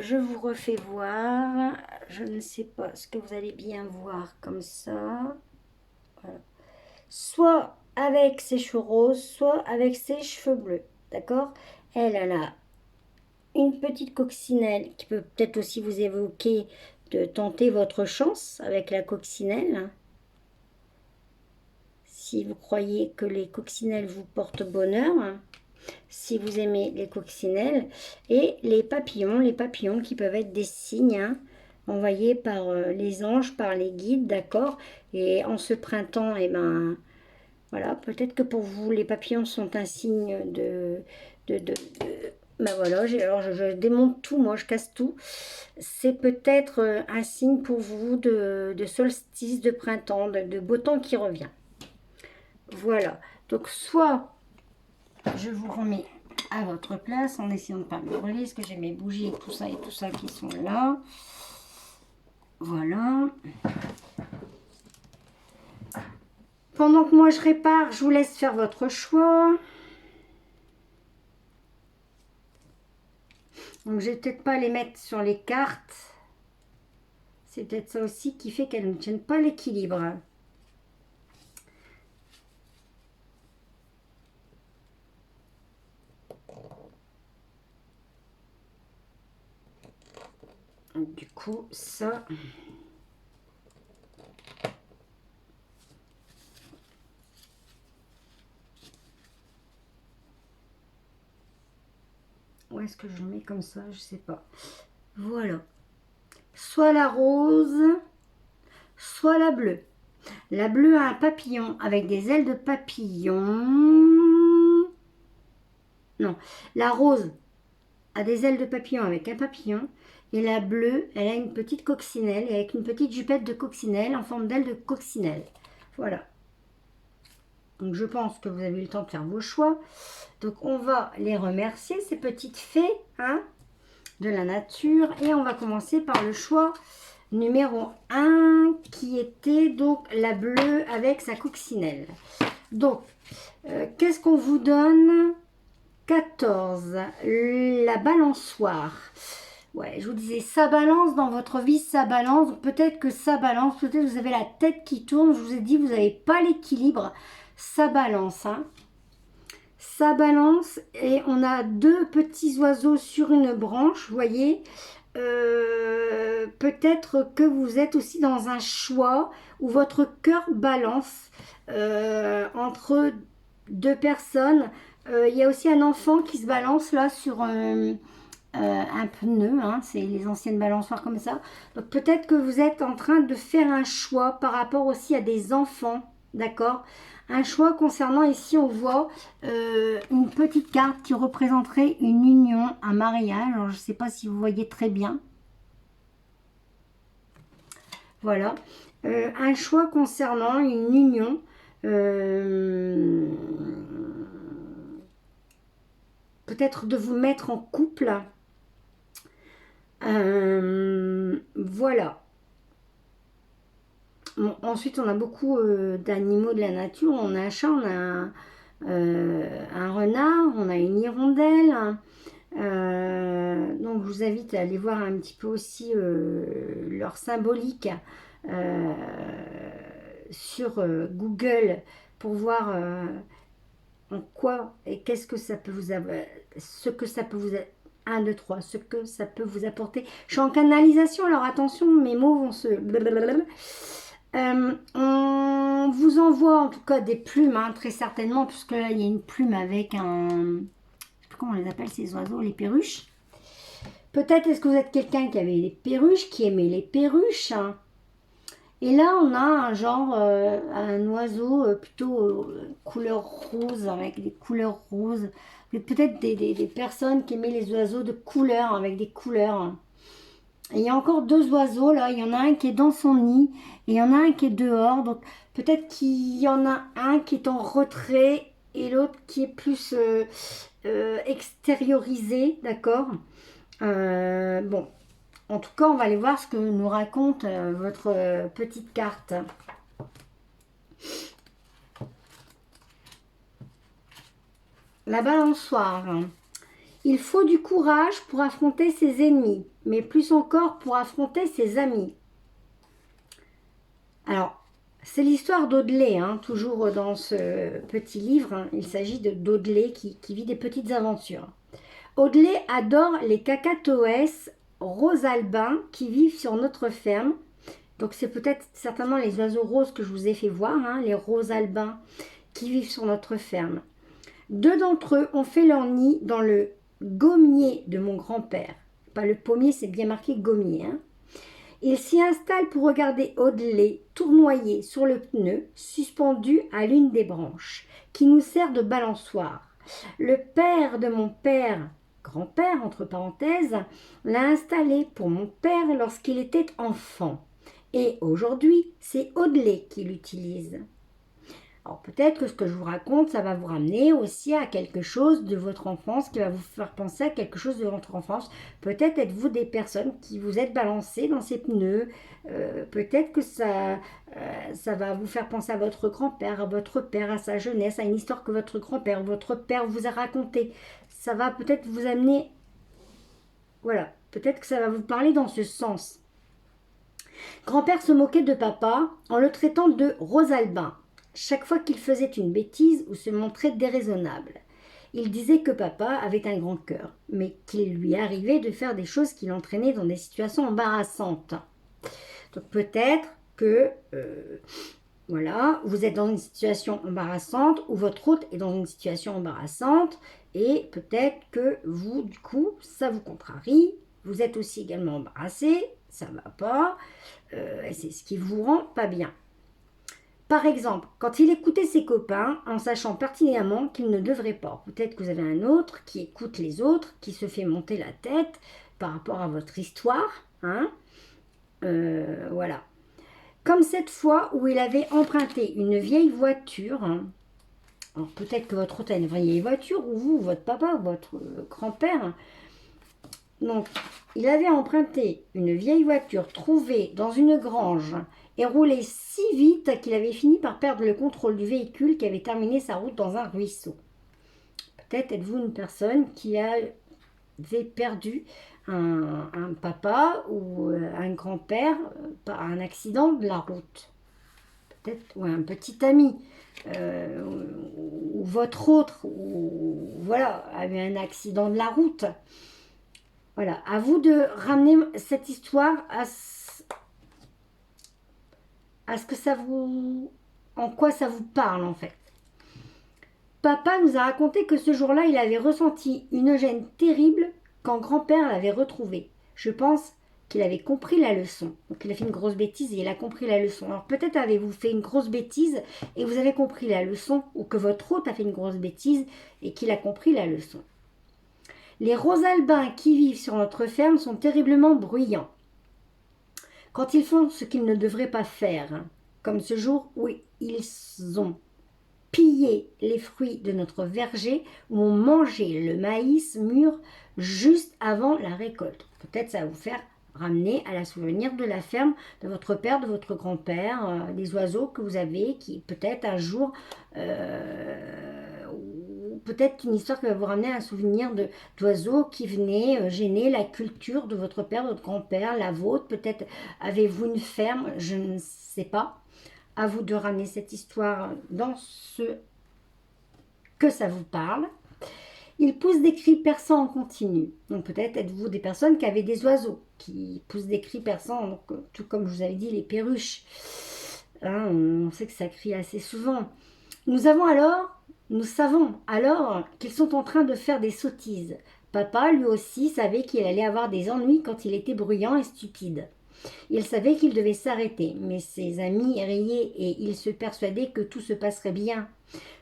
je vous refais voir. Je ne sais pas ce que vous allez bien voir comme ça. Voilà. Soit avec ses cheveux roses, soit avec ses cheveux bleus. D'accord? Elle a une petite coccinelle qui peut peut-être aussi vous évoquer de tenter votre chance avec la coccinelle. Si vous croyez que les coccinelles vous portent bonheur, si vous aimez les coccinelles, et les papillons qui peuvent être des signes envoyés par les anges, par les guides, d'accord? Et en ce printemps, eh ben, voilà, peut-être que pour vous, les papillons sont un signe de ben voilà, alors je démonte tout, moi, je casse tout. C'est peut-être un signe pour vous de solstice de printemps, de beau temps qui revient. Voilà, donc soit je vous remets à votre place en essayant de ne pas me brûler, parce que j'ai mes bougies et tout ça qui sont là. Voilà. Pendant que moi je répare, je vous laisse faire votre choix. Donc je vais peut-être pas les mettre sur les cartes. C'est peut-être ça aussi qui fait qu'elles ne tiennent pas l'équilibre. Du coup, ça... Où est-ce que je le mets comme ça? Je sais pas. Voilà. Soit la rose, soit la bleue. La bleue a un papillon avec des ailes de papillon. Non. La rose a des ailes de papillon avec un papillon. Et la bleue, elle a une petite coccinelle avec une petite jupette de coccinelle en forme d'aile de coccinelle. Voilà. Donc je pense que vous avez eu le temps de faire vos choix. Donc on va les remercier, ces petites fées hein, de la nature. Et on va commencer par le choix numéro 1 qui était donc la bleue avec sa coccinelle. Donc, qu'est-ce qu'on vous donne? 14, la balançoire. Ouais, je vous disais, ça balance dans votre vie, ça balance. Peut-être que ça balance, peut-être que vous avez la tête qui tourne. Je vous ai dit, vous n'avez pas l'équilibre. Ça balance, hein. Ça balance et on a deux petits oiseaux sur une branche, vous voyez. Peut-être que vous êtes aussi dans un choix où votre cœur balance entre deux personnes. Il y a aussi un enfant qui se balance là sur un pneu, hein, c'est les anciennes balançoires comme ça. Donc peut-être que vous êtes en train de faire un choix par rapport aussi à des enfants, d'accord? Un choix concernant, ici on voit une petite carte qui représenterait une union, un mariage. Alors je ne sais pas si vous voyez très bien. Voilà. Un choix concernant une union. Peut-être de vous mettre en couple. Voilà. Bon, ensuite, on a beaucoup d'animaux de la nature. On a un chat, on a un renard, on a une hirondelle. Donc, je vous invite à aller voir un petit peu aussi leur symbolique sur Google pour voir en quoi et qu'est-ce que ça peut vous avoir, ce que ça peut vous 1, 2, 3, ce que ça peut vous apporter. Je suis en canalisation, alors attention, mes mots vont se... on vous envoie en tout cas des plumes, hein, très certainement, puisque là, il y a une plume avec un... Je sais plus comment on les appelle, ces oiseaux, les perruches. Peut-être est-ce que vous êtes quelqu'un qui avait les perruches, qui aimait les perruches, hein. Et là, on a un genre, un oiseau plutôt couleur rose, avec des couleurs roses. Peut-être des personnes qui aimaient les oiseaux de couleur, avec des couleurs. Et il y a encore deux oiseaux, là. Il y en a un qui est dans son nid et il y en a un qui est dehors. Donc, peut-être qu'il y en a un qui est en retrait et l'autre qui est plus extériorisé, d'accord? Bon. En tout cas, on va aller voir ce que nous raconte votre petite carte. La balançoire. Il faut du courage pour affronter ses ennemis, mais plus encore pour affronter ses amis. Alors, c'est l'histoire d'Audley, hein, toujours dans ce petit livre. Hein. Il s'agit d'Audley qui vit des petites aventures. Audley adore les cacatoès rosalbins qui vivent sur notre ferme. Donc c'est peut-être certainement les oiseaux roses que je vous ai fait voir, hein, les rosalbins qui vivent sur notre ferme. Deux d'entre eux ont fait leur nid dans le gommier de mon grand-père. Pas le pommier, c'est bien marqué gommier. Hein. Il s'y installe pour regarder Audley tournoyer sur le pneu suspendu à l'une des branches, qui nous sert de balançoire. Le père de mon père, grand-père entre parenthèses, l'a installé pour mon père lorsqu'il était enfant. Et aujourd'hui, c'est Audley qui l'utilise. Alors peut-être que ce que je vous raconte, ça va vous ramener aussi à quelque chose de votre enfance, qui va vous faire penser à quelque chose de votre enfance. Peut-être êtes-vous des personnes qui vous êtes balancées dans ces pneus. Peut-être que ça va vous faire penser à votre grand-père, à votre père, à sa jeunesse, à une histoire que votre grand-père, votre père vous a racontée. Ça va peut-être vous amener... Voilà, peut-être que ça va vous parler dans ce sens. Grand-père se moquait de papa en le traitant de Rosalbin. Chaque fois qu'il faisait une bêtise ou se montrait déraisonnable, il disait que papa avait un grand cœur, mais qu'il lui arrivait de faire des choses qui l'entraînaient dans des situations embarrassantes. Donc peut-être que voilà, vous êtes dans une situation embarrassante ou votre hôte est dans une situation embarrassante et peut-être que vous, du coup, ça vous contrarie. Vous êtes aussi également embarrassé, ça ne va pas, et c'est ce qui vous rend pas bien. Par exemple, quand il écoutait ses copains en sachant pertinemment qu'il ne devrait pas. Peut-être que vous avez un autre qui écoute les autres, qui se fait monter la tête par rapport à votre histoire. Hein, voilà. Comme cette fois où il avait emprunté une vieille voiture. Alors peut-être que votre hôte a une vieille voiture, ou vous, votre papa, ou votre grand-père. Donc, il avait emprunté une vieille voiture trouvée dans une grange et roulé si vite qu'il avait fini par perdre le contrôle du véhicule qui avait terminé sa route dans un ruisseau. Peut-être êtes-vous une personne qui avait perdu un papa ou un grand-père par un accident de la route. Peut-être ou un petit ami ou votre autre ou voilà avait un accident de la route. Voilà, à vous de ramener cette histoire à ce que ça vous... en quoi ça vous parle en fait. Papa nous a raconté que ce jour-là, il avait ressenti une gêne terrible quand grand-père l'avait retrouvé. Je pense qu'il avait compris la leçon. Donc il a fait une grosse bêtise et il a compris la leçon. Alors peut-être avez-vous fait une grosse bêtise et vous avez compris la leçon, ou que votre hôte a fait une grosse bêtise et qu'il a compris la leçon. Les rosalbins qui vivent sur notre ferme sont terriblement bruyants. Quand ils font ce qu'ils ne devraient pas faire, comme ce jour où ils ont pillé les fruits de notre verger, où ont mangé le maïs mûr juste avant la récolte. Peut-être ça va vous faire ramener à la souvenir de la ferme de votre père, de votre grand-père, des oiseaux que vous avez qui peut-être un jour... peut-être une histoire qui va vous ramener un souvenir d'oiseaux qui venaient gêner la culture de votre père, votre grand-père, la vôtre. Peut-être avez-vous une ferme, je ne sais pas. À vous de ramener cette histoire dans ce que ça vous parle. Il pousse des cris perçants en continu. Donc peut-être êtes-vous des personnes qui avaient des oiseaux qui poussent des cris perçants, donc, tout comme je vous avais dit, les perruches. Hein, on sait que ça crie assez souvent. Nous savons alors qu'ils sont en train de faire des sottises. Papa, lui aussi, savait qu'il allait avoir des ennuis quand il était bruyant et stupide. Il savait qu'il devait s'arrêter, mais ses amis riaient et il se persuadait que tout se passerait bien.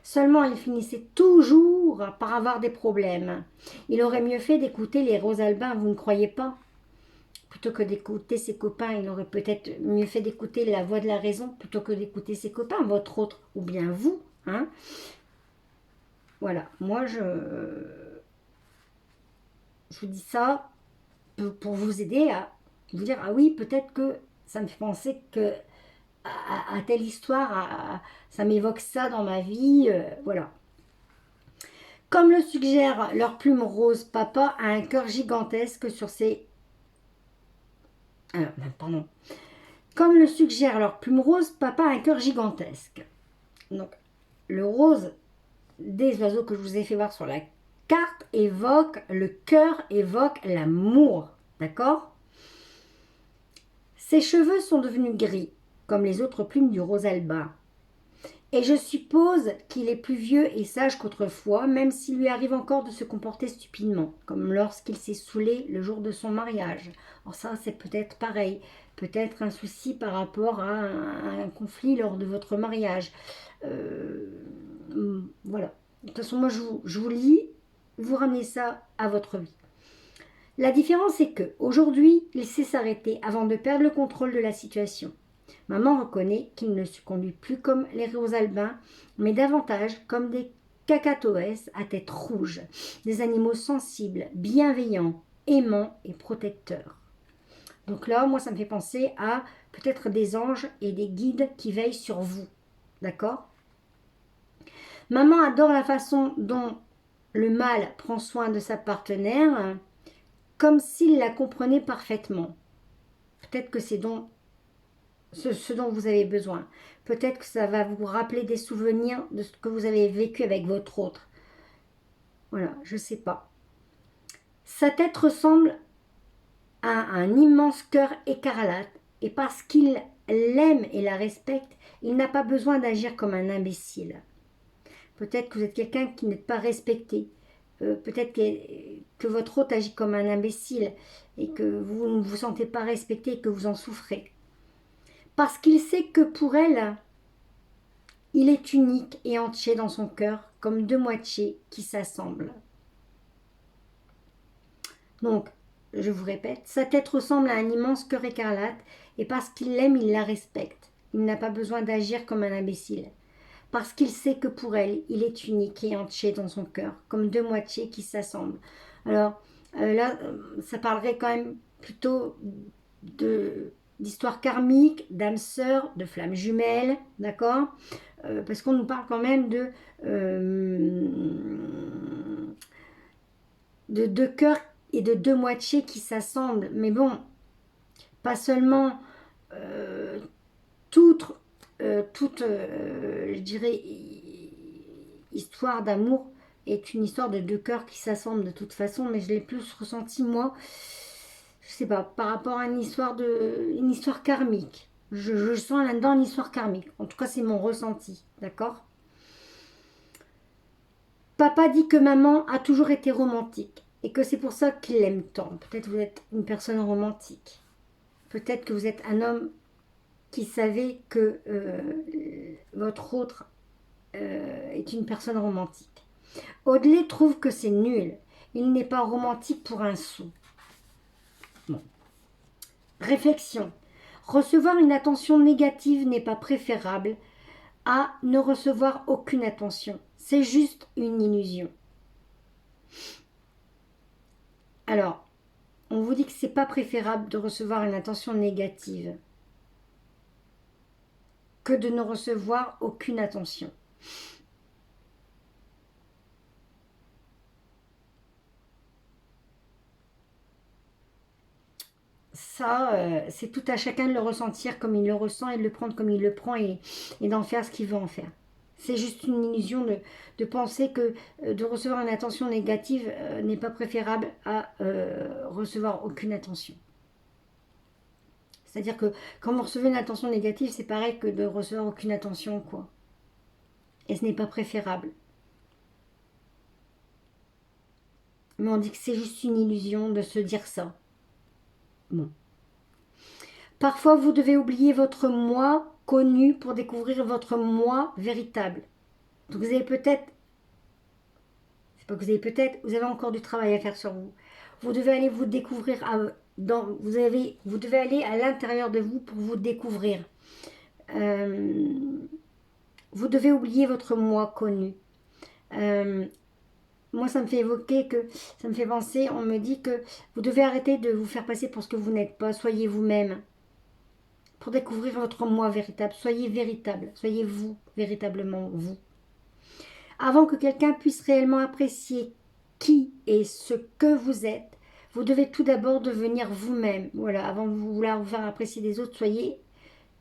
Seulement, il finissait toujours par avoir des problèmes. Il aurait mieux fait d'écouter les Rosalbins, vous ne croyez pas? Plutôt que d'écouter ses copains, il aurait peut-être mieux fait d'écouter la voix de la raison plutôt que d'écouter ses copains, votre autre, ou bien vous. Hein, voilà, moi je vous dis ça pour vous aider à vous dire, ah oui, peut-être que ça me fait penser que à telle histoire, ça m'évoque ça dans ma vie, voilà. Comme le suggère leur plume rose, papa a un cœur gigantesque sur ses... pardon. Comme le suggère leur plume rose, papa a un cœur gigantesque. Donc, le rose des oiseaux que je vous ai fait voir sur la carte évoque, le cœur évoque l'amour, d'accord? Ses cheveux sont devenus gris, comme les autres plumes du rosalba. Et je suppose qu'il est plus vieux et sage qu'autrefois, même s'il lui arrive encore de se comporter stupidement, comme lorsqu'il s'est saoulé le jour de son mariage. Alors ça, c'est peut-être pareil, peut-être un souci par rapport à un conflit lors de votre mariage. Euh, voilà. De toute façon, moi, je vous lis, vous ramenez ça à votre vie. La différence est que aujourd'hui, il sait s'arrêter avant de perdre le contrôle de la situation. Maman reconnaît qu'il ne se conduit plus comme les Rosalbins, mais davantage comme des cacatoès à tête rouge, des animaux sensibles, bienveillants, aimants et protecteurs. Donc là, moi, ça me fait penser à peut-être des anges et des guides qui veillent sur vous. D'accord? Maman adore la façon dont le mâle prend soin de sa partenaire, comme s'il la comprenait parfaitement. Peut-être que c'est ce dont vous avez besoin. Peut-être que ça va vous rappeler des souvenirs de ce que vous avez vécu avec votre autre. Voilà, je ne sais pas. Sa tête ressemble à un immense cœur écarlate et parce qu'il l'aime et la respecte, il n'a pas besoin d'agir comme un imbécile. Peut-être que vous êtes quelqu'un qui n'est pas respecté. Peut-être que votre hôte agit comme un imbécile et que vous ne vous sentez pas respecté et que vous en souffrez. Parce qu'il sait que pour elle, il est unique et entier dans son cœur, comme deux moitiés qui s'assemblent. Donc, je vous répète, sa tête ressemble à un immense cœur écarlate et parce qu'il l'aime, il la respecte. Il n'a pas besoin d'agir comme un imbécile. Parce qu'il sait que pour elle, il est unique et entier dans son cœur, comme deux moitiés qui s'assemblent. Alors là, ça parlerait quand même plutôt d'histoire karmique, d'âme sœur, de flammes jumelles, d'accord? Parce qu'on nous parle quand même de deux cœurs et de deux moitiés qui s'assemblent. Mais bon, pas seulement toute, je dirais, histoire d'amour est une histoire de deux cœurs qui s'assemblent de toute façon, mais je l'ai plus ressenti moi, je sais pas, par rapport à une histoire karmique. Je sens là-dedans une histoire karmique. En tout cas, c'est mon ressenti, d'accord? Papa dit que maman a toujours été romantique et que c'est pour ça qu'il l'aime tant. Peut-être que vous êtes une personne romantique. Peut-être que vous êtes un homme qui savait que votre autre est une personne romantique. Audley trouve que c'est nul. Il n'est pas romantique pour un sou. Bon. Réflexion. Recevoir une attention négative n'est pas préférable à ne recevoir aucune attention. C'est juste une illusion. Alors, on vous dit que c'est pas préférable de recevoir une attention négative que de ne recevoir aucune attention. Ça, c'est tout à chacun de le ressentir comme il le ressent et de le prendre comme il le prend et d'en faire ce qu'il veut en faire. C'est juste une illusion de penser que de recevoir une attention négative n'est pas préférable à recevoir aucune attention. C'est-à-dire que quand vous recevez une attention négative, c'est pareil que de recevoir aucune attention, quoi. Et ce n'est pas préférable. Mais on dit que c'est juste une illusion de se dire ça. Bon. Parfois, vous devez oublier votre moi connu pour découvrir votre moi véritable. Donc vous avez peut-être, c'est pas que vous avez peut-être, vous avez encore du travail à faire sur vous. Vous devez aller vous découvrir, vous devez aller à l'intérieur de vous pour vous découvrir. Vous devez oublier votre moi connu. Moi, ça me fait ça me fait penser, on me dit que vous devez arrêter de vous faire passer pour ce que vous n'êtes pas. Soyez vous-même. Pour découvrir votre moi véritable. Soyez véritable. Soyez vous, véritablement vous. Avant que quelqu'un puisse réellement apprécier qui et ce que vous êtes, vous devez tout d'abord devenir vous-même. Voilà, avant de vouloir vous faire apprécier des autres, soyez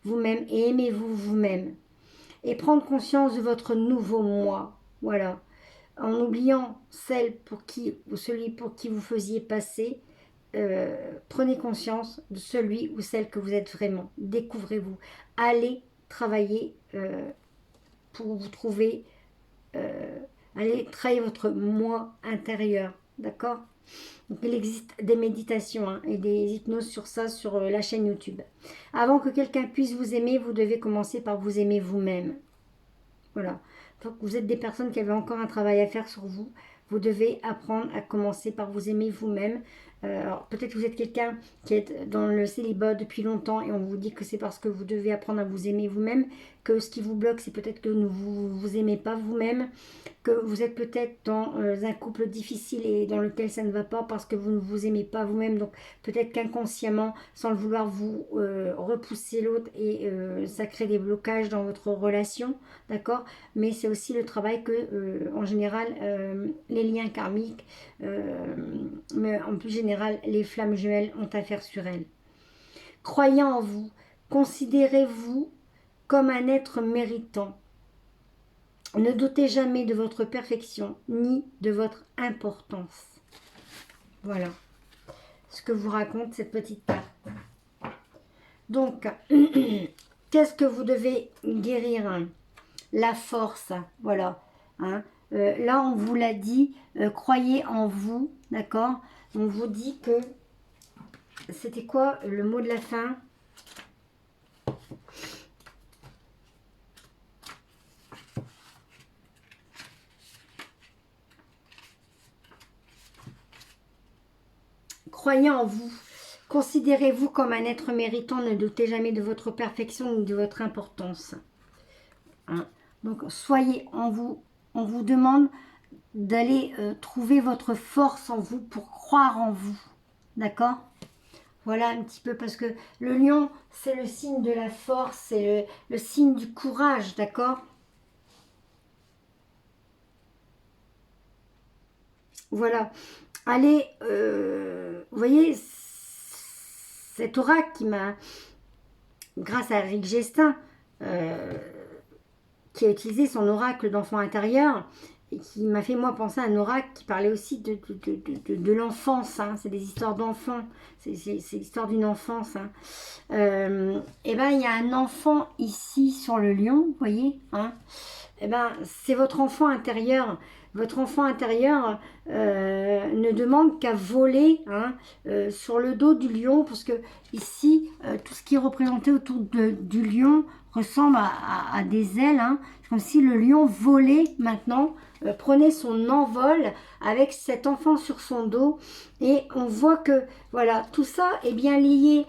vous-même et aimez-vous vous-même. Et prendre conscience de votre nouveau moi. Voilà. En oubliant celui pour qui vous faisiez passer, prenez conscience de celui ou celle que vous êtes vraiment. Découvrez-vous. Allez travailler pour vous trouver, allez travailler votre moi intérieur, d'accord? Donc il existe des méditations hein, et des hypnoses sur ça sur la chaîne YouTube. Avant que quelqu'un puisse vous aimer, vous devez commencer par vous aimer vous-même. Voilà. Donc vous êtes des personnes qui avaient encore un travail à faire sur vous. Vous devez apprendre à commencer par vous aimer vous-même. Alors peut-être que vous êtes quelqu'un qui est dans le célibat depuis longtemps et on vous dit que c'est parce que vous devez apprendre à vous aimer vous-même que ce qui vous bloque, c'est peut-être que vous ne vous aimez pas vous-même, que vous êtes peut-être dans un couple difficile et dans lequel ça ne va pas parce que vous ne vous aimez pas vous-même. Donc peut-être qu'inconsciemment, sans le vouloir, vous repoussez l'autre et ça crée des blocages dans votre relation, d'accord? Mais c'est aussi le travail que, en général, les liens karmiques, mais en plus général, les flammes jumelles ont à faire sur elles. Croyant en vous, considérez-vous comme un être méritant. Ne doutez jamais de votre perfection, ni de votre importance. Voilà ce que vous raconte cette petite carte. Donc, qu'est-ce que vous devez guérir? La force, voilà. Hein. Là, on vous l'a dit, croyez en vous, d'accord? On vous dit que, c'était quoi le mot de la fin? Croyez en vous. Considérez-vous comme un être méritant. Ne doutez jamais de votre perfection ni de votre importance. Hein. Donc, soyez en vous. On vous demande d'aller trouver votre force en vous pour croire en vous. D'accord? Voilà un petit peu parce que le lion, c'est le signe de la force, c'est le signe du courage. D'accord? Voilà. Allez, vous voyez, cet oracle qui m'a, grâce à Eric Gestin, qui a utilisé son oracle d'enfant intérieur, et qui m'a fait moi penser à un oracle qui parlait aussi de l'enfance, hein. C'est des histoires d'enfants, c'est l'histoire d'une enfance. Hein. Et ben il y a un enfant ici sur le lion, vous voyez, hein. Et ben c'est votre enfant intérieur. Votre enfant intérieur ne demande qu'à voler hein, sur le dos du lion, parce que ici, tout ce qui est représenté autour du lion ressemble à des ailes. Hein. C'est comme si le lion volait maintenant, prenait son envol avec cet enfant sur son dos. Et on voit que voilà, tout ça est bien lié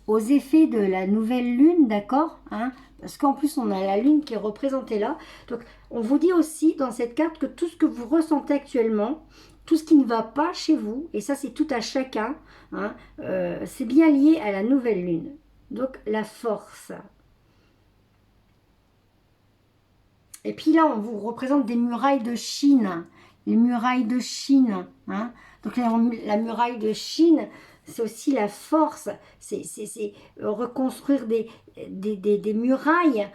aux effets de la nouvelle lune, d'accord hein, parce qu'en plus on a la lune qui est représentée là. Donc on vous dit aussi dans cette carte que tout ce que vous ressentez actuellement, tout ce qui ne va pas chez vous, et ça c'est tout à chacun, hein, c'est bien lié à la nouvelle lune. Donc la force. Et puis là on vous représente des murailles de Chine, les murailles de Chine. Hein. Donc la muraille de Chine, c'est aussi la force, c'est reconstruire des murailles,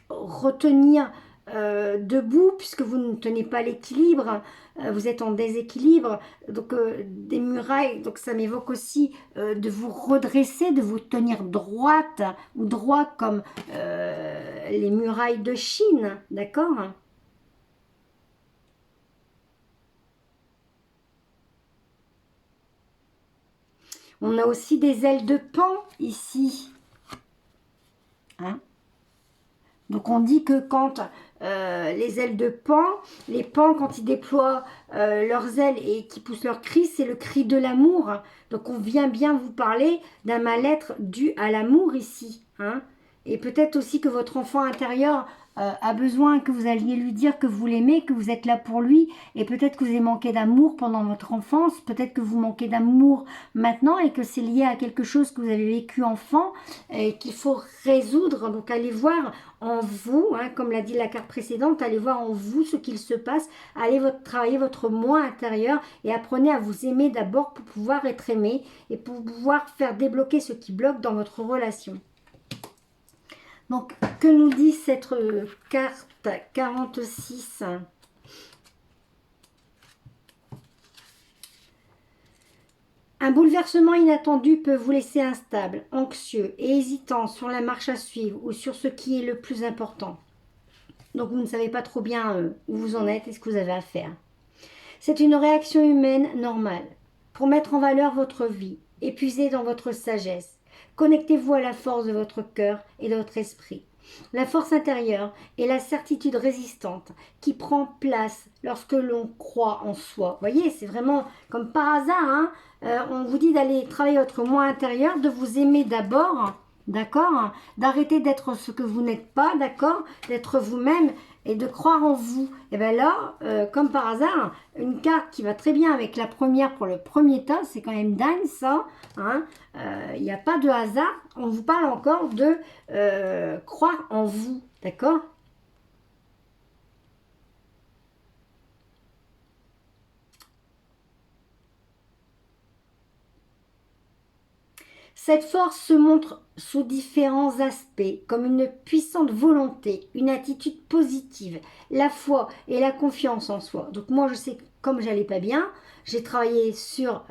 retenir debout puisque vous ne tenez pas l'équilibre, vous êtes en déséquilibre, donc des murailles, donc ça m'évoque aussi de vous redresser, de vous tenir droite ou droit comme les murailles de Chine, d'accord ? On a aussi des ailes de paon ici. Hein? Donc on dit que quand les ailes de paon, les pans quand ils déploient leurs ailes et qui poussent leur cri, c'est le cri de l'amour. Donc on vient bien vous parler d'un mal-être dû à l'amour ici. Hein? Et peut-être aussi que votre enfant intérieur a besoin que vous alliez lui dire que vous l'aimez, que vous êtes là pour lui. Et peut-être que vous avez manqué d'amour pendant votre enfance. Peut-être que vous manquez d'amour maintenant et que c'est lié à quelque chose que vous avez vécu enfant et qu'il faut résoudre. Donc allez voir en vous, hein, comme l'a dit la carte précédente, allez voir en vous ce qu'il se passe. Allez travailler votre moi intérieur et apprenez à vous aimer d'abord pour pouvoir être aimé et pour pouvoir faire débloquer ce qui bloque dans votre relation. Donc, que nous dit cette carte 46 ? Un bouleversement inattendu peut vous laisser instable, anxieux et hésitant sur la marche à suivre ou sur ce qui est le plus important. Donc vous ne savez pas trop bien où vous en êtes et ce que vous avez à faire. C'est une réaction humaine normale. Pour mettre en valeur votre vie, épuisez dans votre sagesse. Connectez-vous à la force de votre cœur et de votre esprit. La force intérieure est la certitude résistante qui prend place lorsque l'on croit en soi. Vous voyez, c'est vraiment comme par hasard, hein, on vous dit d'aller travailler votre moi intérieur, de vous aimer d'abord, d'accord, d'arrêter d'être ce que vous n'êtes pas, d'accord, d'être vous-même et de croire en vous. Et bien là, comme par hasard, une carte qui va très bien avec la première pour le premier tas, c'est quand même dingue ça, hein. Il n'y a pas de hasard, on vous parle encore de croire en vous, d'accord? Cette force se montre sous différents aspects, comme une puissante volonté, une attitude positive, la foi et la confiance en soi. Donc moi, je sais que comme j'allais pas bien, j'ai travaillé sur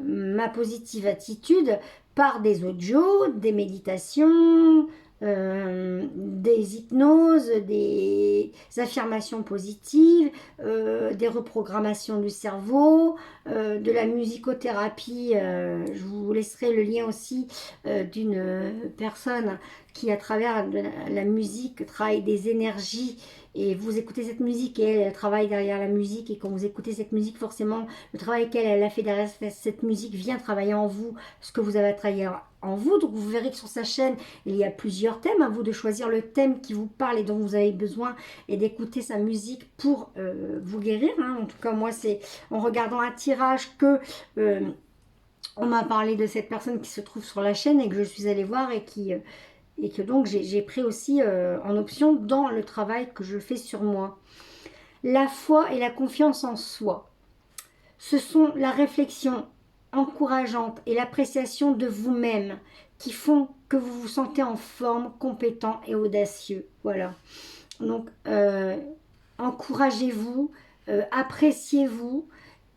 ma positive attitude par des audios, des méditations, des hypnoses, des affirmations positives, des reprogrammations du cerveau, de la musicothérapie. Je vous laisserai le lien aussi d'une personne qui, à travers de la musique, travaille des énergies. Et vous écoutez cette musique et elle travaille derrière la musique. Et quand vous écoutez cette musique, forcément, le travail qu'elle a fait derrière cette musique vient travailler en vous ce que vous avez à travailler en vous. Donc vous verrez que sur sa chaîne, il y a plusieurs thèmes. À vous de choisir le thème qui vous parle et dont vous avez besoin et d'écouter sa musique pour vous guérir, hein. En tout cas, moi, c'est en regardant un tirage que on m'a parlé de cette personne qui se trouve sur la chaîne et que je suis allée voir et que donc j'ai pris aussi en option dans le travail que je fais sur moi. La foi et la confiance en soi, ce sont la réflexion encourageante et l'appréciation de vous-même qui font que vous vous sentez en forme, compétent et audacieux. Voilà. Donc, encouragez-vous, appréciez-vous,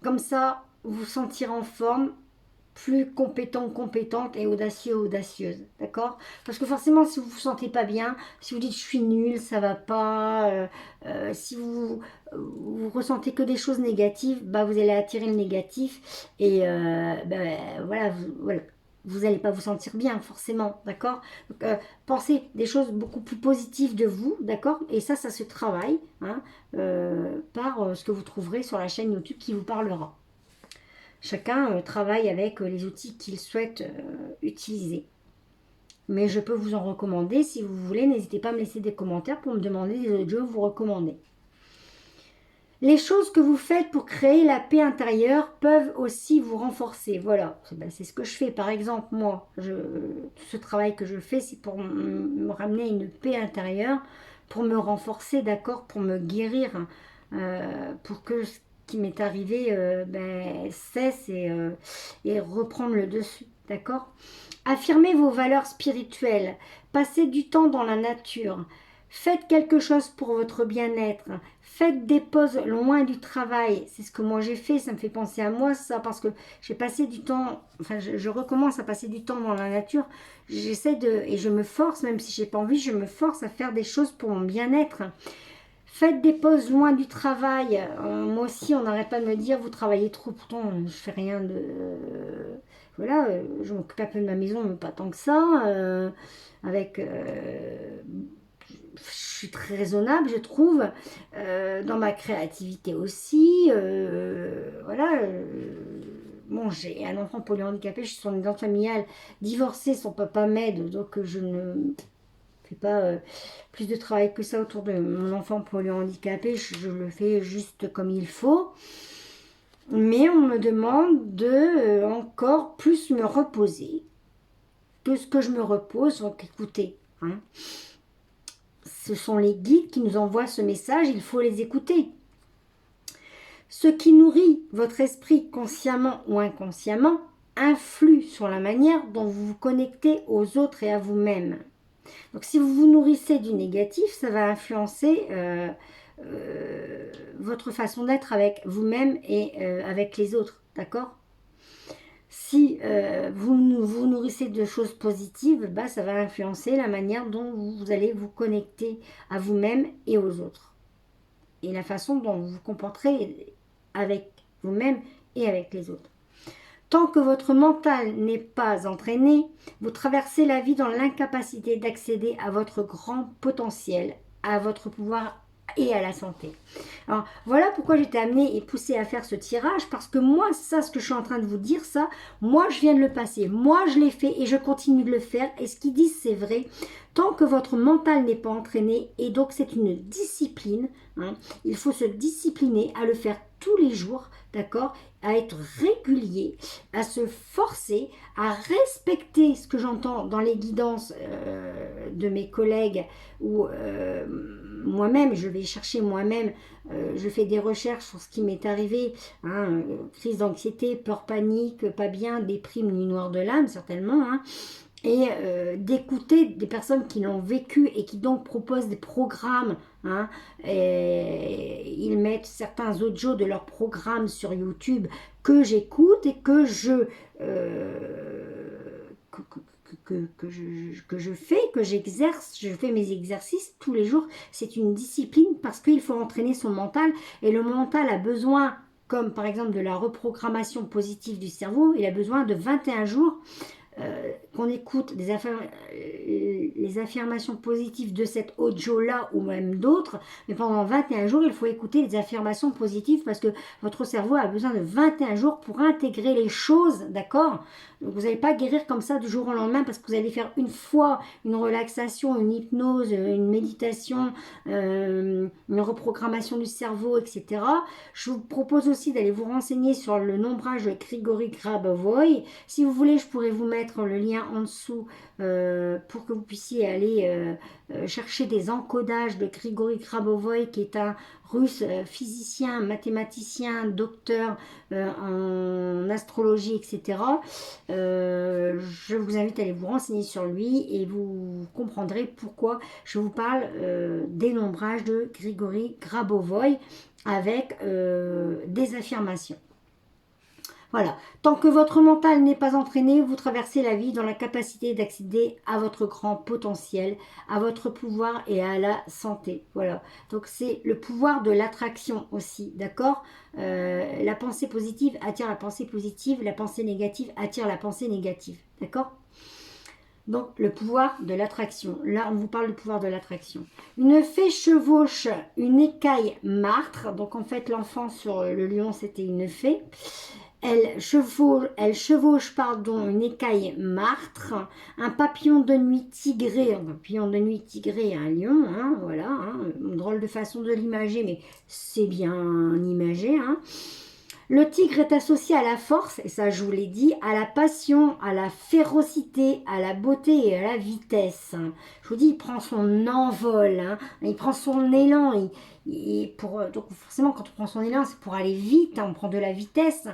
comme ça, vous vous sentirez en forme, plus compétent, compétente et audacieux, audacieuse, d'accord? Parce que forcément, si vous vous sentez pas bien, si vous dites je suis nulle, ça va pas, si vous ressentez que des choses négatives, bah vous allez attirer le négatif et voilà, vous n'allez pas vous sentir bien forcément, d'accord? Donc, pensez des choses beaucoup plus positives de vous, d'accord? Et ça se travaille, hein, par ce que vous trouverez sur la chaîne YouTube qui vous parlera. Chacun travaille avec les outils qu'il souhaite utiliser. Mais je peux vous en recommander. Si vous voulez, n'hésitez pas à me laisser des commentaires pour me demander des audios vous recommander. Les choses que vous faites pour créer la paix intérieure peuvent aussi vous renforcer. Voilà, c'est ce que je fais. Par exemple, moi, ce travail que je fais, c'est pour me ramener une paix intérieure, pour me renforcer, d'accord, pour me guérir, pour que ce qui m'est arrivé cesse et reprendre le dessus, d'accord. Affirmez vos valeurs spirituelles, passez du temps dans la nature, faites quelque chose pour votre bien-être, faites des pauses loin du travail. C'est ce que moi j'ai fait, ça me fait penser à moi ça, parce que j'ai passé du temps, enfin je recommence à passer du temps dans la nature. J'essaie et je me force, même si j'ai pas envie, je me force à faire des choses pour mon bien-être. Faites des pauses loin du travail. Moi aussi, on n'arrête pas de me dire, vous travaillez trop, pourtant je fais rien de... voilà, je m'occupe un peu de ma maison, mais pas tant que ça. Je suis très raisonnable, je trouve, dans ma créativité aussi. Voilà. Bon, j'ai un enfant polyhandicapé, je suis son aidante familiale, divorcée, son papa m'aide, donc je ne fais pas plus de travail que ça autour de mon enfant polyhandicapé, je le fais juste comme il faut. Mais on me demande de encore plus me reposer que ce que je me repose. Donc écoutez, hein, ce sont les guides qui nous envoient ce message, il faut les écouter. Ce qui nourrit votre esprit consciemment ou inconsciemment influe sur la manière dont vous vous connectez aux autres et à vous-même. Donc si vous vous nourrissez du négatif, ça va influencer votre façon d'être avec vous-même et avec les autres, d'accord? Si vous nourrissez de choses positives, bah, ça va influencer la manière dont vous allez vous connecter à vous-même et aux autres. Et la façon dont vous vous comporterez avec vous-même et avec les autres. Tant que votre mental n'est pas entraîné, vous traversez la vie dans l'incapacité d'accéder à votre grand potentiel, à votre pouvoir et à la santé. Alors voilà pourquoi j'étais amenée et poussée à faire ce tirage, parce que moi, ça, ce que je suis en train de vous dire, ça, moi je viens de le passer, moi je l'ai fait et je continue de le faire, et ce qu'ils disent c'est vrai, tant que votre mental n'est pas entraîné, et donc c'est une discipline, hein, il faut se discipliner à le faire tous les jours, d'accord, à être régulier, à se forcer, à respecter ce que j'entends dans les guidances de mes collègues ou moi-même, je vais chercher moi-même, je fais des recherches sur ce qui m'est arrivé, hein, crise d'anxiété, peur, panique, pas bien, déprime, nuit noire de l'âme certainement, hein, et d'écouter des personnes qui l'ont vécu et qui donc proposent des programmes, hein, et ils mettent certains audios de leurs programmes sur YouTube que j'écoute et que je fais, que j'exerce, je fais mes exercices tous les jours. C'est une discipline parce qu'il faut entraîner son mental, et le mental a besoin, comme par exemple de la reprogrammation positive du cerveau, il a besoin de 21 jours qu'on écoute les affirmations positives de cet audio-là ou même d'autres, mais pendant 21 jours, il faut écouter les affirmations positives parce que votre cerveau a besoin de 21 jours pour intégrer les choses, d'accord? Donc vous n'allez pas guérir comme ça du jour au lendemain parce que vous allez faire une fois une relaxation, une hypnose, une méditation, une reprogrammation du cerveau, etc. Je vous propose aussi d'aller vous renseigner sur le nombrage de Grigori Grabovoy. Si vous voulez, je pourrais vous mettre le lien en dessous pour que vous puissiez aller chercher des encodages de Grigori Grabovoy, qui est un russe physicien, mathématicien, docteur en astrologie, etc. Je vous invite à aller vous renseigner sur lui et vous comprendrez pourquoi je vous parle des nombrages de Grigori Grabovoy avec des affirmations. Voilà, tant que votre mental n'est pas entraîné, vous traversez la vie dans la capacité d'accéder à votre grand potentiel, à votre pouvoir et à la santé. Voilà, donc c'est le pouvoir de l'attraction aussi, d'accord? La pensée positive attire la pensée positive, la pensée négative attire la pensée négative, d'accord? Donc, le pouvoir de l'attraction. Là, on vous parle du pouvoir de l'attraction. Une fée chevauche une écaille martre. Donc, en fait, l'enfant sur le lion, c'était une fée. Elle chevauche une écaille martre, un papillon de nuit tigré, un papillon de nuit tigré, un lion, hein, voilà, hein, une drôle de façon de l'imager, mais c'est bien imagé, hein. Le tigre est associé à la force, et ça je vous l'ai dit, à la passion, à la férocité, à la beauté et à la vitesse. Je vous dis, il prend son envol, hein, il prend son élan, donc forcément quand on prend son élan, c'est pour aller vite, hein, on prend de la vitesse.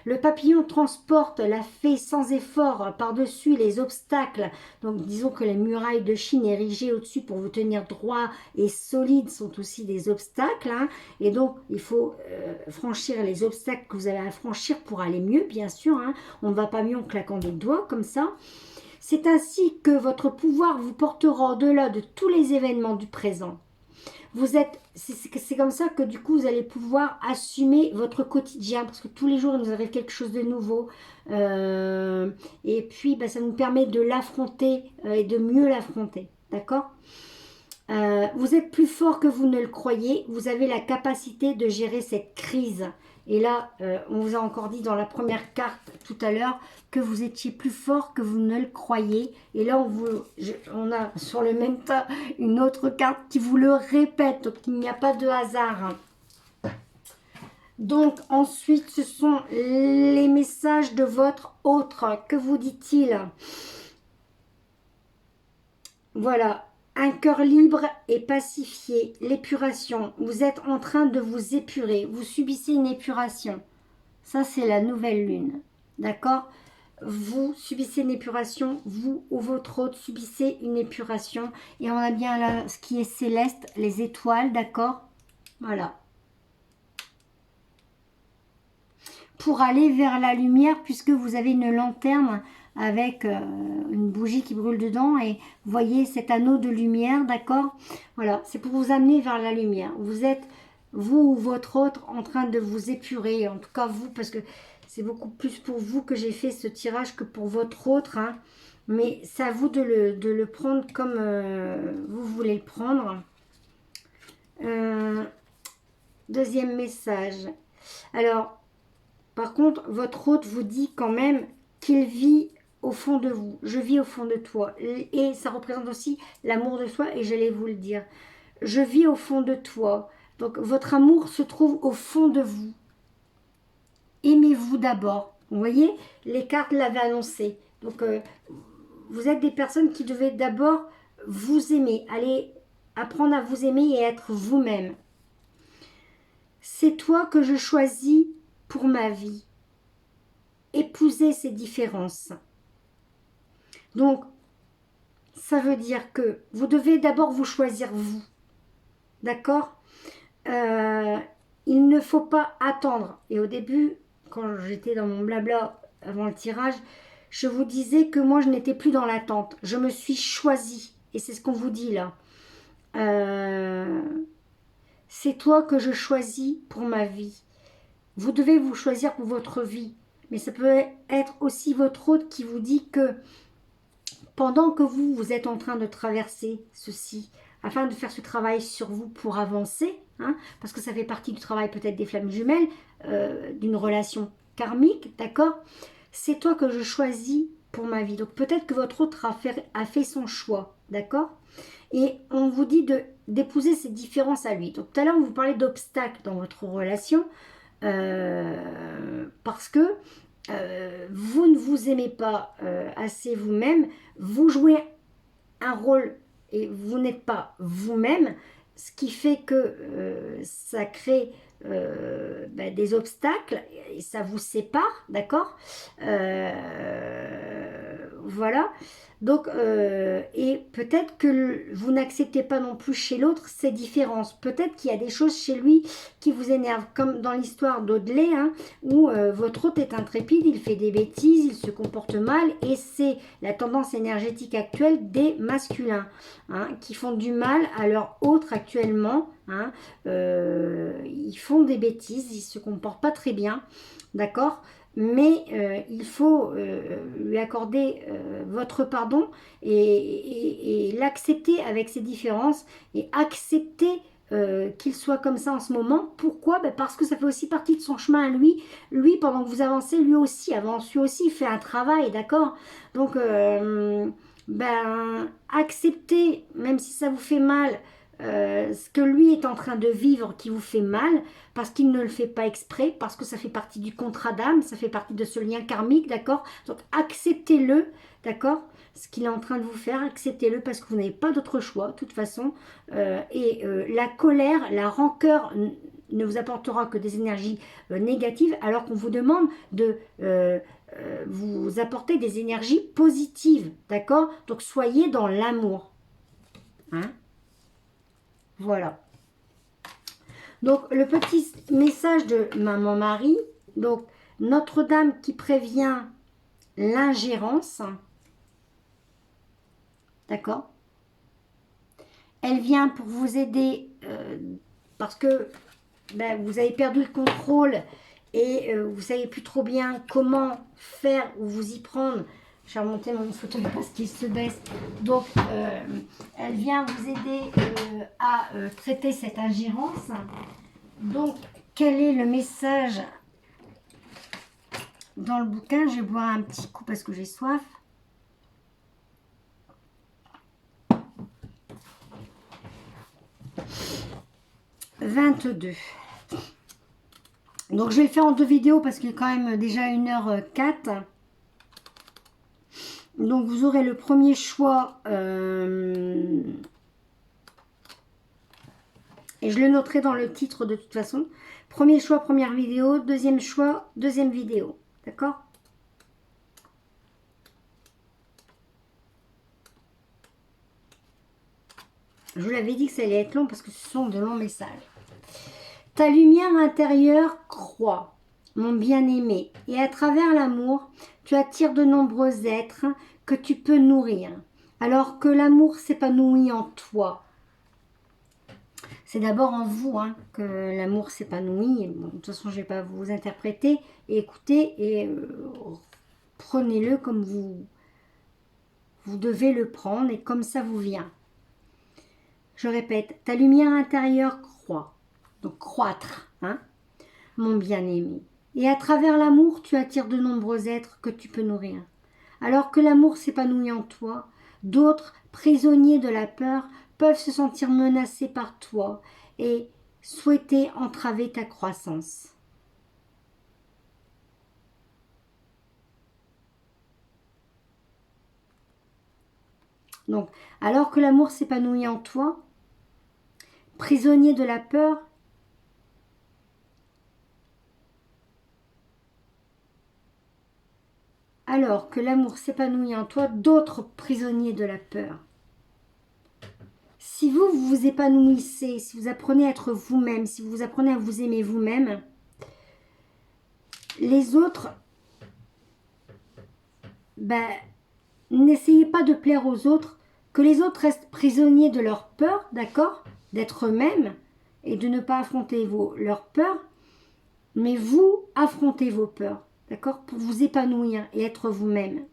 Le papillon transporte la fée sans effort par-dessus les obstacles. Donc disons que les murailles de Chine érigées au-dessus pour vous tenir droit et solide sont aussi des obstacles, hein, et donc il faut franchir les obstacles que vous avez à franchir pour aller mieux, bien sûr, hein. On ne va pas mieux en claquant des doigts comme ça. C'est ainsi que votre pouvoir vous portera au-delà de tous les événements du présent. C'est comme ça que du coup vous allez pouvoir assumer votre quotidien, parce que tous les jours il nous arrive quelque chose de nouveau, et puis ça nous permet de l'affronter et de mieux l'affronter, d'accord? Vous êtes plus fort que vous ne le croyez, vous avez la capacité de gérer cette crise. Et là, on vous a encore dit dans la première carte tout à l'heure que vous étiez plus fort que vous ne le croyez. Et là, on a sur le même tas une autre carte qui vous le répète, donc il n'y a pas de hasard. Donc ensuite, ce sont les messages de votre autre. Que vous dit-il? Voilà. Un cœur libre et pacifié, l'épuration. Vous êtes en train de vous épurer, vous subissez une épuration. Ça, c'est la nouvelle lune, d'accord? Vous subissez une épuration, vous ou votre hôte subissez une épuration. Et on a bien là ce qui est céleste, les étoiles, d'accord? Voilà. pour aller vers la lumière, puisque vous avez une lanterne avec une bougie qui brûle dedans, et vous voyez cet anneau de lumière, d'accord? Voilà, c'est pour vous amener vers la lumière. Vous êtes, vous ou votre autre, en train de vous épurer, en tout cas vous, parce que c'est beaucoup plus pour vous que j'ai fait ce tirage que pour votre autre, hein. Mais c'est à vous de le prendre comme vous voulez le prendre. Deuxième message. Alors, par contre, votre hôte vous dit quand même qu'il vit au fond de vous. Je vis au fond de toi. Et ça représente aussi l'amour de soi, et j'allais vous le dire. Je vis au fond de toi. Donc, votre amour se trouve au fond de vous. Aimez-vous d'abord. Vous voyez, les cartes l'avaient annoncé. Donc, vous êtes des personnes qui devaient d'abord vous aimer. Allez apprendre à vous aimer et être vous-même. C'est toi que je choisis pour ma vie. Épouser ces différences. Donc, ça veut dire que vous devez d'abord vous choisir vous. D'accord? Il ne faut pas attendre. Et au début, quand j'étais dans mon blabla avant le tirage, je vous disais que moi, je n'étais plus dans l'attente. Je me suis choisie. Et c'est ce qu'on vous dit là. C'est toi que je choisis pour ma vie. Vous devez vous choisir pour votre vie. Mais ça peut être aussi votre hôte qui vous dit que pendant que vous êtes en train de traverser ceci, afin de faire ce travail sur vous pour avancer, hein, parce que ça fait partie du travail peut-être des flammes jumelles, d'une relation karmique, d'accord? C'est toi que je choisis pour ma vie. Donc peut-être que votre autre a fait son choix, d'accord? Et on vous dit d'épouser ces différences à lui. Donc tout à l'heure, on vous parlait d'obstacles dans votre relation, parce que vous ne vous aimez pas assez vous-même, vous jouez un rôle et vous n'êtes pas vous-même, ce qui fait que ça crée des obstacles et ça vous sépare, d'accord? Voilà. Donc, et peut-être que vous n'acceptez pas non plus chez l'autre ces différences. Peut-être qu'il y a des choses chez lui qui vous énervent, comme dans l'histoire d'Audley, hein, où votre hôte est intrépide, il fait des bêtises, il se comporte mal, et c'est la tendance énergétique actuelle des masculins, hein, qui font du mal à leur autre actuellement, hein. Ils font des bêtises, ils se comportent pas très bien, d'accord? Mais il faut lui accorder votre pardon et l'accepter avec ses différences et accepter qu'il soit comme ça en ce moment. Pourquoi? Ben parce que ça fait aussi partie de son chemin à lui. Lui, pendant que vous avancez, lui aussi avance, lui aussi fait un travail, d'accord? Donc, acceptez, même si ça vous fait mal, ce que lui est en train de vivre qui vous fait mal, parce qu'il ne le fait pas exprès, parce que ça fait partie du contrat d'âme, ça fait partie de ce lien karmique, d'accord? Donc acceptez-le, d'accord? Ce qu'il est en train de vous faire, acceptez-le parce que vous n'avez pas d'autre choix, de toute façon. La colère, la rancœur ne vous apportera que des énergies négatives, alors qu'on vous demande de vous apporter des énergies positives, d'accord? Donc soyez dans l'amour, hein? Voilà. Donc, le petit message de Maman Marie. Donc, Notre-Dame qui prévient l'ingérence. D'accord? Elle vient pour vous aider parce que vous avez perdu le contrôle et vous ne savez plus trop bien comment faire ou vous y prendre. Je vais remonter mon fauteuil parce qu'il se baisse. Donc, elle vient vous aider à traiter cette ingérence. Donc, quel est le message dans le bouquin? Je vais boire un petit coup parce que j'ai soif. « 22 ». Donc, je vais le faire en 2 vidéos parce qu'il est quand même déjà 1h04. Donc, vous aurez le premier choix. Et je le noterai dans le titre de toute façon. Premier choix, première vidéo. Deuxième choix, deuxième vidéo. D'accord? Je vous l'avais dit que ça allait être long parce que ce sont de longs messages. Ta lumière intérieure croît. mon bien-aimé, et à travers l'amour, tu attires de nombreux êtres que tu peux nourrir. Alors que l'amour s'épanouit en toi. C'est d'abord en vous hein, que l'amour s'épanouit. Bon, de toute façon, je ne vais pas vous interpréter. Et écoutez et prenez-le comme vous devez le prendre et comme ça vous vient. Je répète, ta lumière intérieure croît. Donc croître, hein, mon bien-aimé. Et à travers l'amour, tu attires de nombreux êtres que tu peux nourrir. Alors que l'amour s'épanouit en toi, d'autres, prisonniers de la peur, peuvent se sentir menacés par toi et souhaiter entraver ta croissance. Donc, alors que l'amour s'épanouit en toi, prisonnier de la peur, alors que l'amour s'épanouit en toi, d'autres prisonniers de la peur. Si vous vous épanouissez, si vous apprenez à être vous-même, si vous apprenez à vous aimer vous-même, les autres, ben, n'essayez pas de plaire aux autres, que les autres restent prisonniers de leur peur, d'accord, d'être eux-mêmes et de ne pas affronter leurs peurs, mais vous affrontez vos peurs, d'accord, pour vous épanouir et être vous-même.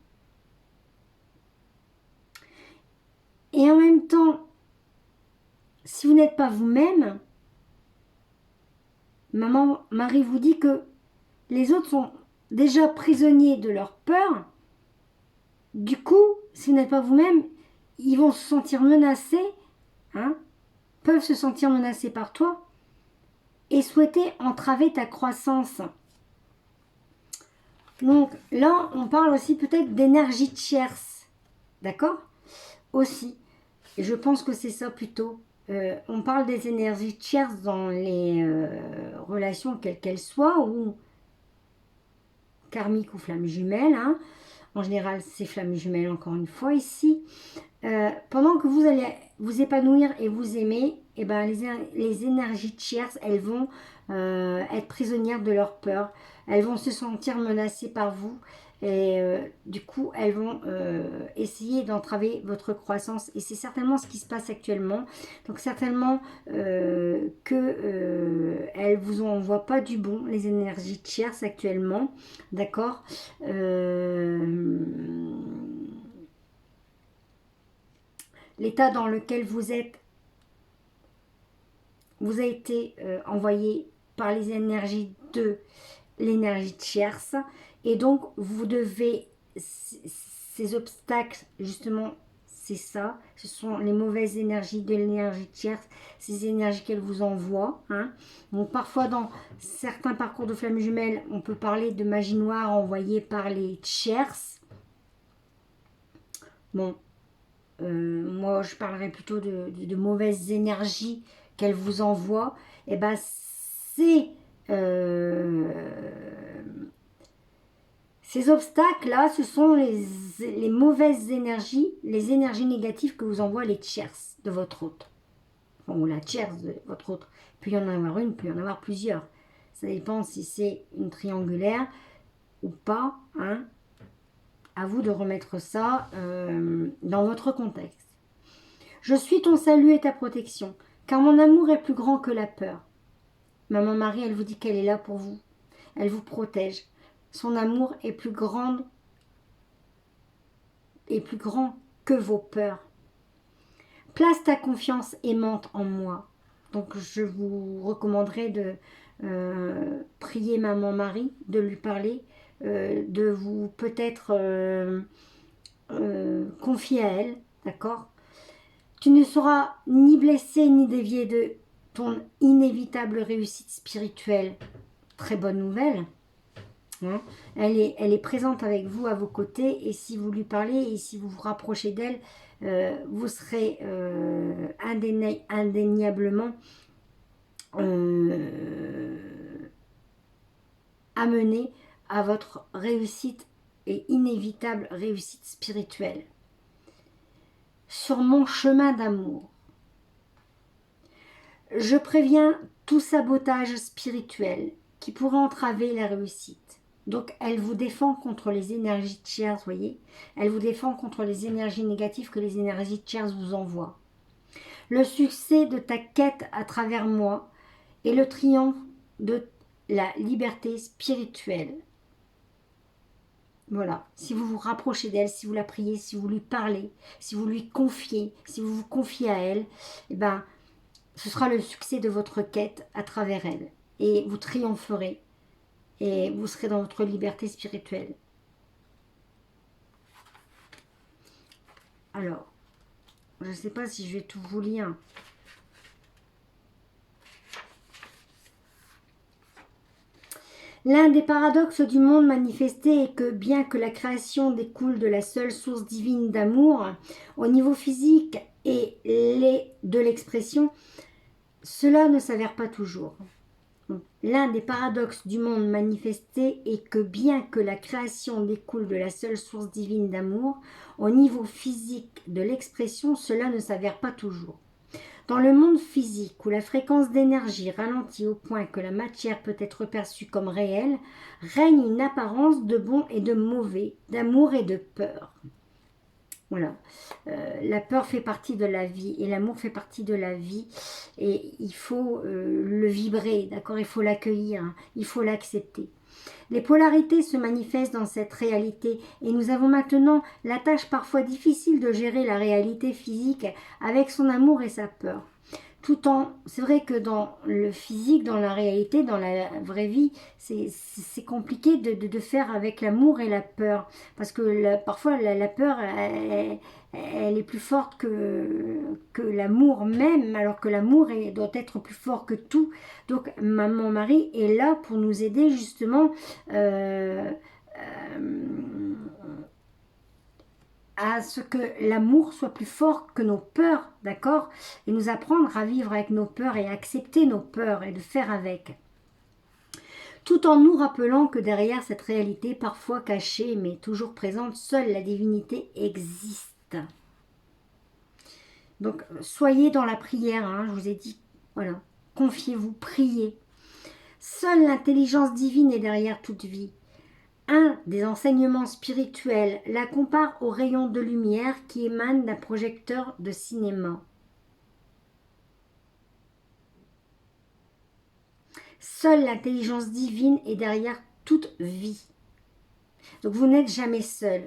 Et en même temps, si vous n'êtes pas vous-même, maman, Marie vous dit que les autres sont déjà prisonniers de leur peur. Du coup, si vous n'êtes pas vous-même, ils vont se sentir menacés, hein, peuvent se sentir menacés par toi et souhaiter entraver ta croissance. Donc là, on parle aussi peut-être d'énergie tierce, d'accord? Aussi, et je pense que c'est ça plutôt. On parle des énergies tierces dans les relations, quelles qu'elles soient, ou karmiques ou flammes jumelles. Hein. En général, c'est flammes jumelles encore une fois ici. Pendant que vous allez vous épanouir et vous aimer, eh ben, les énergies tierces, elles vont être prisonnières de leur peur. Elles vont se sentir menacées par vous. Et du coup, elles vont essayer d'entraver votre croissance. Et c'est certainement ce qui se passe actuellement. Donc certainement elles vous envoient pas du bon, les énergies tierces actuellement. D'accord l'état dans lequel vous êtes vous a été envoyé par les énergies de l'énergie tierce et donc vous devez ces obstacles justement c'est ça, ce sont les mauvaises énergies de l'énergie tierce, ces énergies qu'elle vous envoie. Hein. Donc parfois dans certains parcours de flammes jumelles, on peut parler de magie noire envoyée par les tierces. Bon, moi je parlerai plutôt de mauvaises énergies qu'elle vous envoie. Et ben c'est ces obstacles-là, ce sont les mauvaises énergies, les énergies négatives que vous envoient les tierces de votre hôte. Enfin, ou la tierce de votre hôte. Il peut y en avoir une, il peut y en avoir plusieurs. Ça dépend si c'est une triangulaire ou pas. Hein. À vous de remettre ça dans votre contexte. Je suis ton salut et ta protection, car mon amour est plus grand que la peur. Maman Marie, elle vous dit qu'elle est là pour vous. Elle vous protège. Son amour est plus grand que vos peurs. Place ta confiance aimante en moi. Donc je vous recommanderais de prier Maman Marie, de lui parler, de vous peut-être confier à elle, d'accord? Tu ne seras ni blessé ni dévié de ton inévitable réussite spirituelle. Très bonne nouvelle. Hein, elle est présente avec vous, à vos côtés, et si vous lui parlez et si vous vous rapprochez d'elle, vous serez indéniablement amené à votre réussite et inévitable réussite spirituelle. Sur mon chemin d'amour, je préviens tout sabotage spirituel qui pourrait entraver la réussite. Donc, elle vous défend contre les énergies tiers, vous voyez. Elle vous défend contre les énergies négatives que les énergies tiers vous envoient. Le succès de ta quête à travers moi et le triomphe de la liberté spirituelle. Voilà, si vous vous rapprochez d'elle, si vous la priez, si vous lui parlez, si vous lui confiez, si vous vous confiez à elle, eh ben, ce sera le succès de votre quête à travers elle. Et vous triompherez. Et vous serez dans votre liberté spirituelle. Alors, je ne sais pas si je vais tout vous lire. L'un des paradoxes du monde manifesté est que bien que la création découle de la seule source divine d'amour, au niveau physique et de l'expression, cela ne s'avère pas toujours. L'un des paradoxes du monde manifesté est que bien que la création découle de la seule source divine d'amour, au niveau physique de l'expression, cela ne s'avère pas toujours. Dans le monde physique, où la fréquence d'énergie ralentit au point que la matière peut être perçue comme réelle, règne une apparence de bon et de mauvais, d'amour et de peur. Voilà. La peur fait partie de la vie et l'amour fait partie de la vie. Et il faut le vibrer, d'accord? Il faut l'accueillir, hein, il faut l'accepter. Les polarités se manifestent dans cette réalité et nous avons maintenant la tâche parfois difficile de gérer la réalité physique avec son amour et sa peur. C'est vrai que dans le physique, dans la réalité, dans la vraie vie, c'est compliqué de faire avec l'amour et la peur. Parce que parfois la peur, elle est plus forte que l'amour même, alors que l'amour doit être plus fort que tout. Donc mon mari est là pour nous aider justement à ce que l'amour soit plus fort que nos peurs, d'accord? Et nous apprendre à vivre avec nos peurs et à accepter nos peurs et de faire avec. Tout en nous rappelant que derrière cette réalité, parfois cachée mais toujours présente, seule la divinité existe. Donc, soyez dans la prière, hein, je vous ai dit, voilà, confiez-vous, priez. Seule l'intelligence divine est derrière toute vie. Un des enseignements spirituels la compare au rayon de lumière qui émane d'un projecteur de cinéma. Seule l'intelligence divine est derrière toute vie. Donc vous n'êtes jamais seul.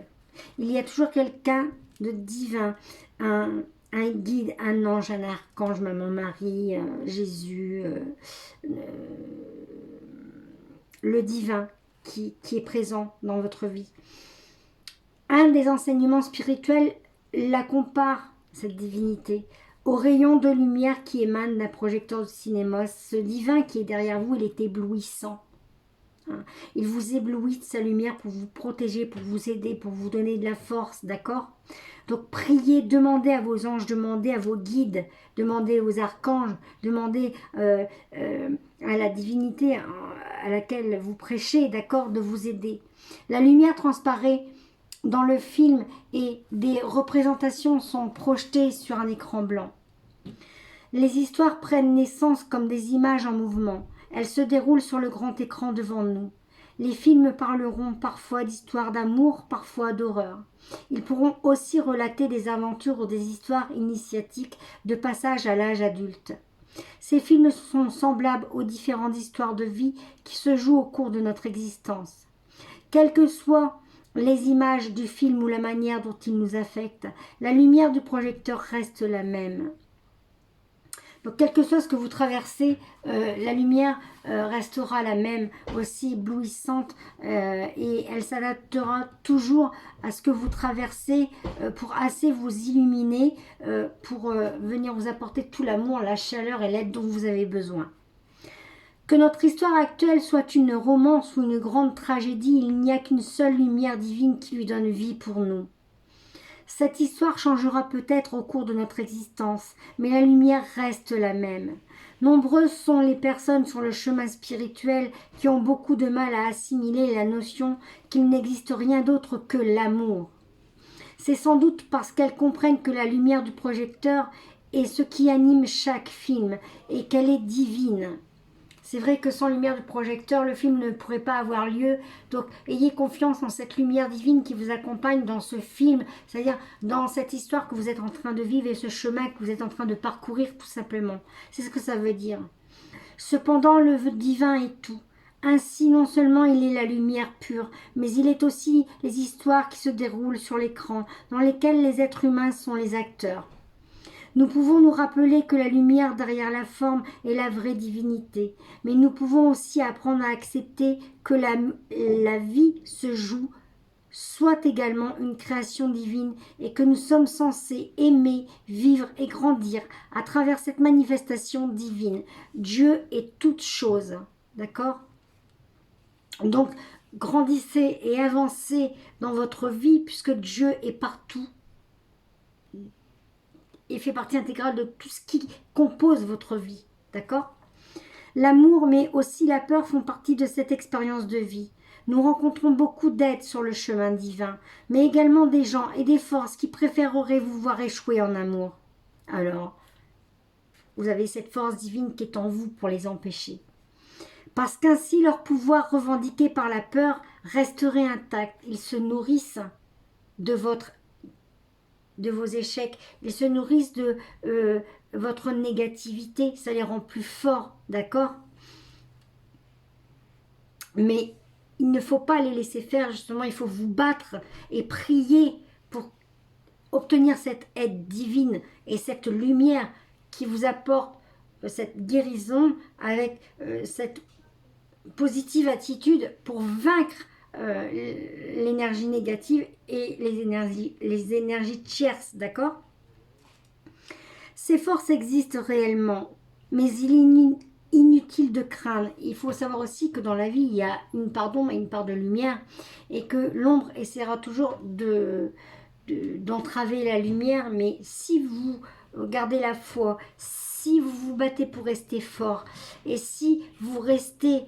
Il y a toujours quelqu'un de divin, un guide, un ange, un archange, Maman Marie, Jésus, le divin qui est présent dans votre vie. Un des enseignements spirituels la compare, cette divinité, au rayon de lumière qui émane d'un projecteur de cinéma. Ce divin qui est derrière vous, il est éblouissant. Il vous éblouit de sa lumière pour vous protéger, pour vous aider, pour vous donner de la force, d'accord? Donc priez, demandez à vos anges, demandez à vos guides, demandez aux archanges, demandez à la divinité à laquelle vous prêchez, d'accord, de vous aider. La lumière transparaît dans le film et des représentations sont projetées sur un écran blanc. Les histoires prennent naissance comme des images en mouvement. Elles se déroulent sur le grand écran devant nous. Les films parleront parfois d'histoires d'amour, parfois d'horreur. Ils pourront aussi relater des aventures ou des histoires initiatiques de passage à l'âge adulte. Ces films sont semblables aux différentes histoires de vie qui se jouent au cours de notre existence. Quelles que soient les images du film ou la manière dont ils nous affectent, la lumière du projecteur reste la même. Donc, quel que soit ce que vous traversez, la lumière restera la même, aussi éblouissante, et elle s'adaptera toujours à ce que vous traversez pour assez vous illuminer, pour venir vous apporter tout l'amour, la chaleur et l'aide dont vous avez besoin. Que notre histoire actuelle soit une romance ou une grande tragédie, il n'y a qu'une seule lumière divine qui lui donne vie pour nous. Cette histoire changera peut-être au cours de notre existence, mais la lumière reste la même. Nombreuses sont les personnes sur le chemin spirituel qui ont beaucoup de mal à assimiler la notion qu'il n'existe rien d'autre que l'amour. C'est sans doute parce qu'elles comprennent que la lumière du projecteur est ce qui anime chaque film et qu'elle est divine. C'est vrai que sans lumière du projecteur, le film ne pourrait pas avoir lieu. Donc, ayez confiance en cette lumière divine qui vous accompagne dans ce film, c'est-à-dire dans cette histoire que vous êtes en train de vivre et ce chemin que vous êtes en train de parcourir tout simplement. C'est ce que ça veut dire. Cependant, le divin est tout. Ainsi, non seulement il est la lumière pure, mais il est aussi les histoires qui se déroulent sur l'écran, dans lesquelles les êtres humains sont les acteurs. Nous pouvons nous rappeler que la lumière derrière la forme est la vraie divinité, mais nous pouvons aussi apprendre à accepter que la vie se joue, soit également une création divine et que nous sommes censés aimer, vivre et grandir à travers cette manifestation divine. Dieu est toute chose, d'accord ? Donc, grandissez et avancez dans votre vie puisque Dieu est partout et fait partie intégrale de tout ce qui compose votre vie, d'accord ? L'amour mais aussi la peur font partie de cette expérience de vie. Nous rencontrons beaucoup d'aides sur le chemin divin, mais également des gens et des forces qui préféreraient vous voir échouer en amour. Alors, vous avez cette force divine qui est en vous pour les empêcher. Parce qu'ainsi leur pouvoir revendiqué par la peur resterait intact. Ils se nourrissent de vos échecs, ils se nourrissent de votre négativité, ça les rend plus forts, d'accord? Mais il ne faut pas les laisser faire, justement, il faut vous battre et prier pour obtenir cette aide divine et cette lumière qui vous apporte cette guérison avec cette positive attitude pour vaincre l'énergie négative et les énergies tierces, d'accord? Ces forces existent réellement, mais il est inutile de craindre. Il faut savoir aussi que dans la vie, il y a une part d'ombre et une part de lumière, et que l'ombre essaiera toujours d'entraver la lumière, mais si vous gardez la foi, si vous vous battez pour rester fort, et si vous restez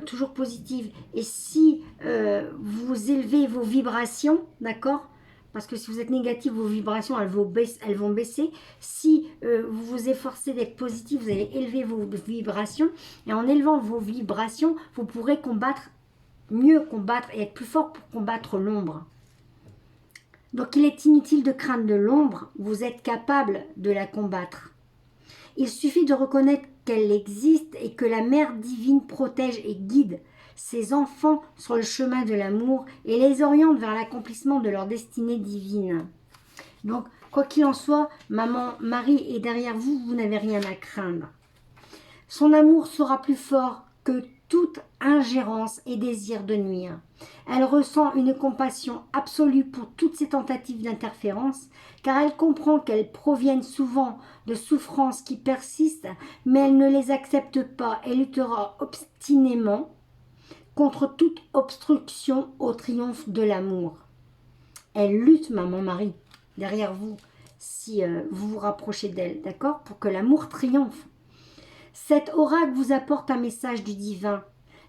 toujours positive, et si vous élevez vos vibrations, d'accord ? Parce que si vous êtes négatif, vos vibrations, elles vont baisser. Si vous vous efforcez d'être positif, vous allez élever vos vibrations. Et en élevant vos vibrations, vous pourrez mieux combattre et être plus fort pour combattre l'ombre. Donc il est inutile de craindre de l'ombre, vous êtes capable de la combattre. Il suffit de reconnaître qu'elle existe et que la Mère divine protège et guide ses enfants sur le chemin de l'amour et les oriente vers l'accomplissement de leur destinée divine. Donc, quoi qu'il en soit, maman Marie est derrière vous, vous n'avez rien à craindre. Son amour sera plus fort que toute ingérence et désir de nuire. Elle ressent une compassion absolue pour toutes ces tentatives d'interférence, car elle comprend qu'elles proviennent souvent de souffrances qui persistent, mais elle ne les accepte pas et luttera obstinément contre toute obstruction au triomphe de l'amour. Elle lutte, maman Marie, derrière vous, si vous vous rapprochez d'elle, d'accord, pour que l'amour triomphe. Cet oracle vous apporte un message du divin.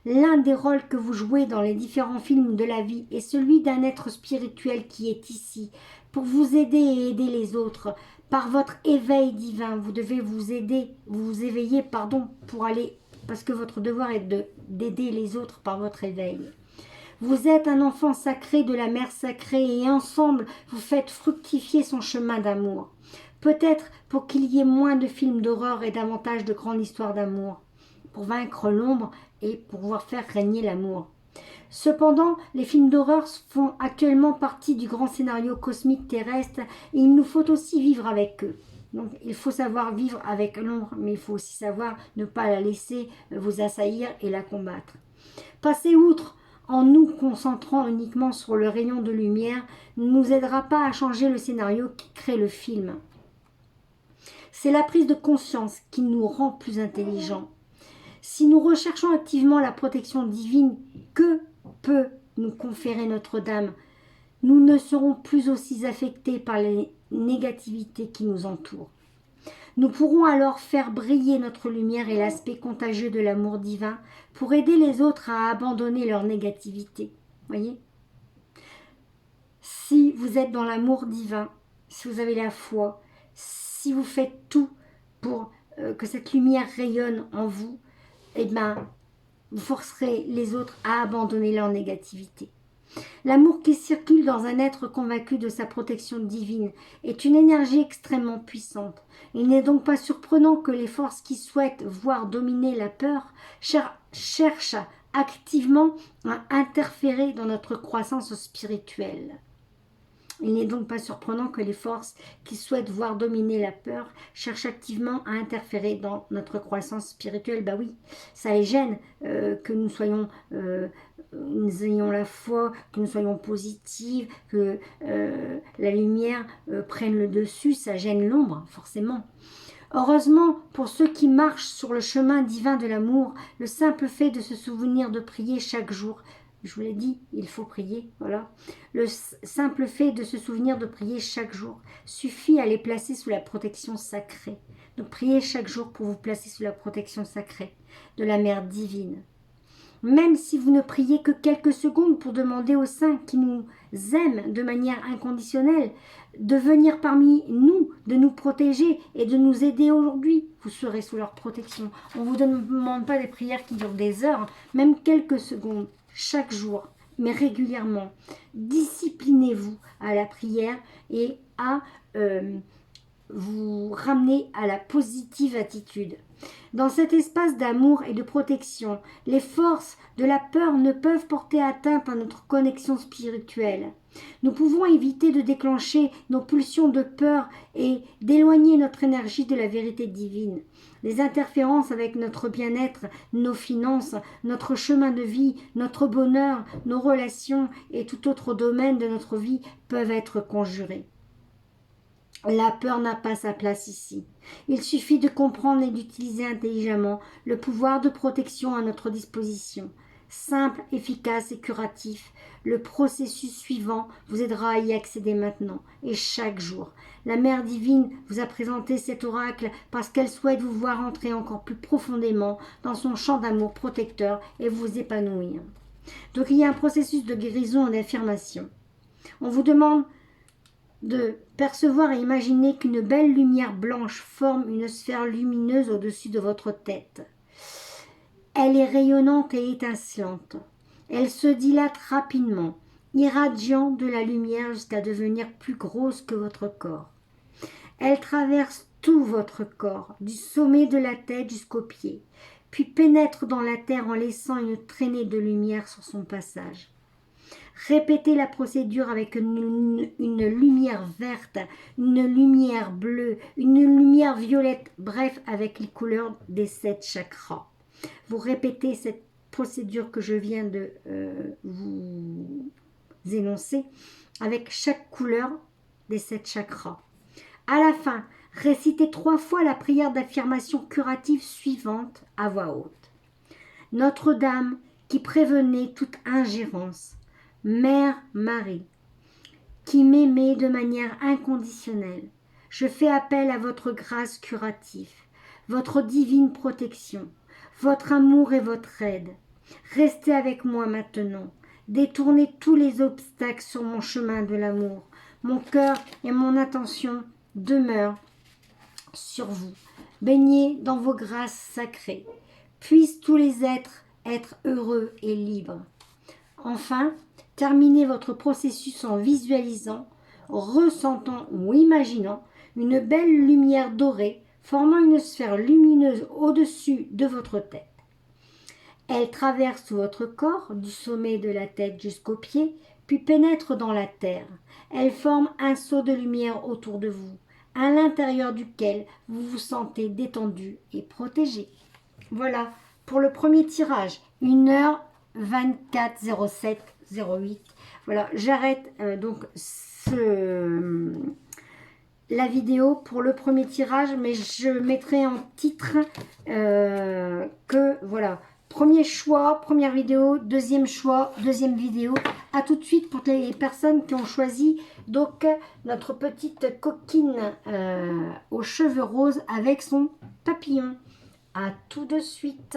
L'un des rôles que vous jouez dans les différents films de la vie est celui d'un être spirituel qui est ici, pour vous aider et aider les autres. Par votre éveil divin, vous devez vous éveiller, pour aller, parce que votre devoir est d'aider les autres par votre éveil. Vous êtes un enfant sacré de la mère sacrée et ensemble, vous faites fructifier son chemin d'amour. Peut-être pour qu'il y ait moins de films d'horreur et davantage de grandes histoires d'amour, pour vaincre l'ombre et pour pouvoir faire régner l'amour. Cependant, les films d'horreur font actuellement partie du grand scénario cosmique terrestre et il nous faut aussi vivre avec eux. Donc il faut savoir vivre avec l'ombre, mais il faut aussi savoir ne pas la laisser vous assaillir et la combattre. Passer outre en nous concentrant uniquement sur le rayon de lumière ne nous aidera pas à changer le scénario qui crée le film. C'est la prise de conscience qui nous rend plus intelligents. Si nous recherchons activement la protection divine que peut nous conférer Notre-Dame, nous ne serons plus aussi affectés par les négativités qui nous entourent. Nous pourrons alors faire briller notre lumière et l'aspect contagieux de l'amour divin pour aider les autres à abandonner leur négativité. Voyez ? Si vous êtes dans l'amour divin, si vous avez la foi, si vous faites tout pour que cette lumière rayonne en vous, eh ben, vous forcerez les autres à abandonner leur négativité. L'amour qui circule dans un être convaincu de sa protection divine est une énergie extrêmement puissante. Il n'est donc pas surprenant que les forces qui souhaitent voir dominer la peur cherchent activement à interférer dans notre croissance spirituelle. Il n'est donc pas surprenant que les forces qui souhaitent voir dominer la peur cherchent activement à interférer dans notre croissance spirituelle. Bah oui, ça les gêne que nous ayons la foi, que nous soyons positifs, que la lumière prenne le dessus, ça gêne l'ombre, forcément. Heureusement, pour ceux qui marchent sur le chemin divin de l'amour, le simple fait de se souvenir de prier chaque jour, je vous l'ai dit, il faut prier, voilà. Le simple fait de se souvenir de prier chaque jour suffit à les placer sous la protection sacrée. Donc priez chaque jour pour vous placer sous la protection sacrée de la Mère divine. Même si vous ne priez que quelques secondes pour demander aux saints qui nous aiment de manière inconditionnelle de venir parmi nous, de nous protéger et de nous aider aujourd'hui, vous serez sous leur protection. On ne vous demande pas des prières qui durent des heures, même quelques secondes, chaque jour, mais régulièrement. Disciplinez-vous à la prière et à vous ramener à la positive attitude. Dans cet espace d'amour et de protection, les forces de la peur ne peuvent porter atteinte à notre connexion spirituelle. Nous pouvons éviter de déclencher nos pulsions de peur et d'éloigner notre énergie de la vérité divine. Les interférences avec notre bien-être, nos finances, notre chemin de vie, notre bonheur, nos relations et tout autre domaine de notre vie peuvent être conjurées. La peur n'a pas sa place ici. Il suffit de comprendre et d'utiliser intelligemment le pouvoir de protection à notre disposition. Simple, efficace et curatif, le processus suivant vous aidera à y accéder maintenant et chaque jour. La Mère divine vous a présenté cet oracle parce qu'elle souhaite vous voir entrer encore plus profondément dans son champ d'amour protecteur et vous épanouir. Donc il y a un processus de guérison et d'affirmation. On vous demande de percevoir et imaginer qu'une belle lumière blanche forme une sphère lumineuse au-dessus de votre tête. Elle est rayonnante et étincelante. Elle se dilate rapidement, irradiant de la lumière jusqu'à devenir plus grosse que votre corps. Elle traverse tout votre corps, du sommet de la tête jusqu'aux pieds, puis pénètre dans la terre en laissant une traînée de lumière sur son passage. Répétez la procédure avec une lumière verte, une lumière bleue, une lumière violette, bref, avec les couleurs des 7 chakras. Vous répétez cette procédure que je viens de vous énoncer avec chaque couleur des 7 chakras. À la fin, récitez 3 fois la prière d'affirmation curative suivante à voix haute. Notre-Dame qui prévenait toute ingérence, Mère Marie, qui m'aimait de manière inconditionnelle, je fais appel à votre grâce curative, votre divine protection, votre amour et votre aide. Restez avec moi maintenant. Détournez tous les obstacles sur mon chemin de l'amour. Mon cœur et mon attention demeurent sur vous. Baignez dans vos grâces sacrées. Puissent tous les êtres être heureux et libres. Enfin, terminez votre processus en visualisant, ressentant ou imaginant une belle lumière dorée formant une sphère lumineuse au-dessus de votre tête. Elle traverse tout votre corps, du sommet de la tête jusqu'aux pieds, puis pénètre dans la terre. Elle forme un seau de lumière autour de vous, à l'intérieur duquel vous vous sentez détendu et protégé. Voilà pour le premier tirage, 1h24-07-08. Voilà, j'arrête donc la vidéo pour le premier tirage, mais je mettrai en titre que voilà, premier choix, première vidéo, deuxième choix, deuxième vidéo. À tout de suite pour les personnes qui ont choisi donc notre petite coquine aux cheveux roses avec son papillon. À tout de suite.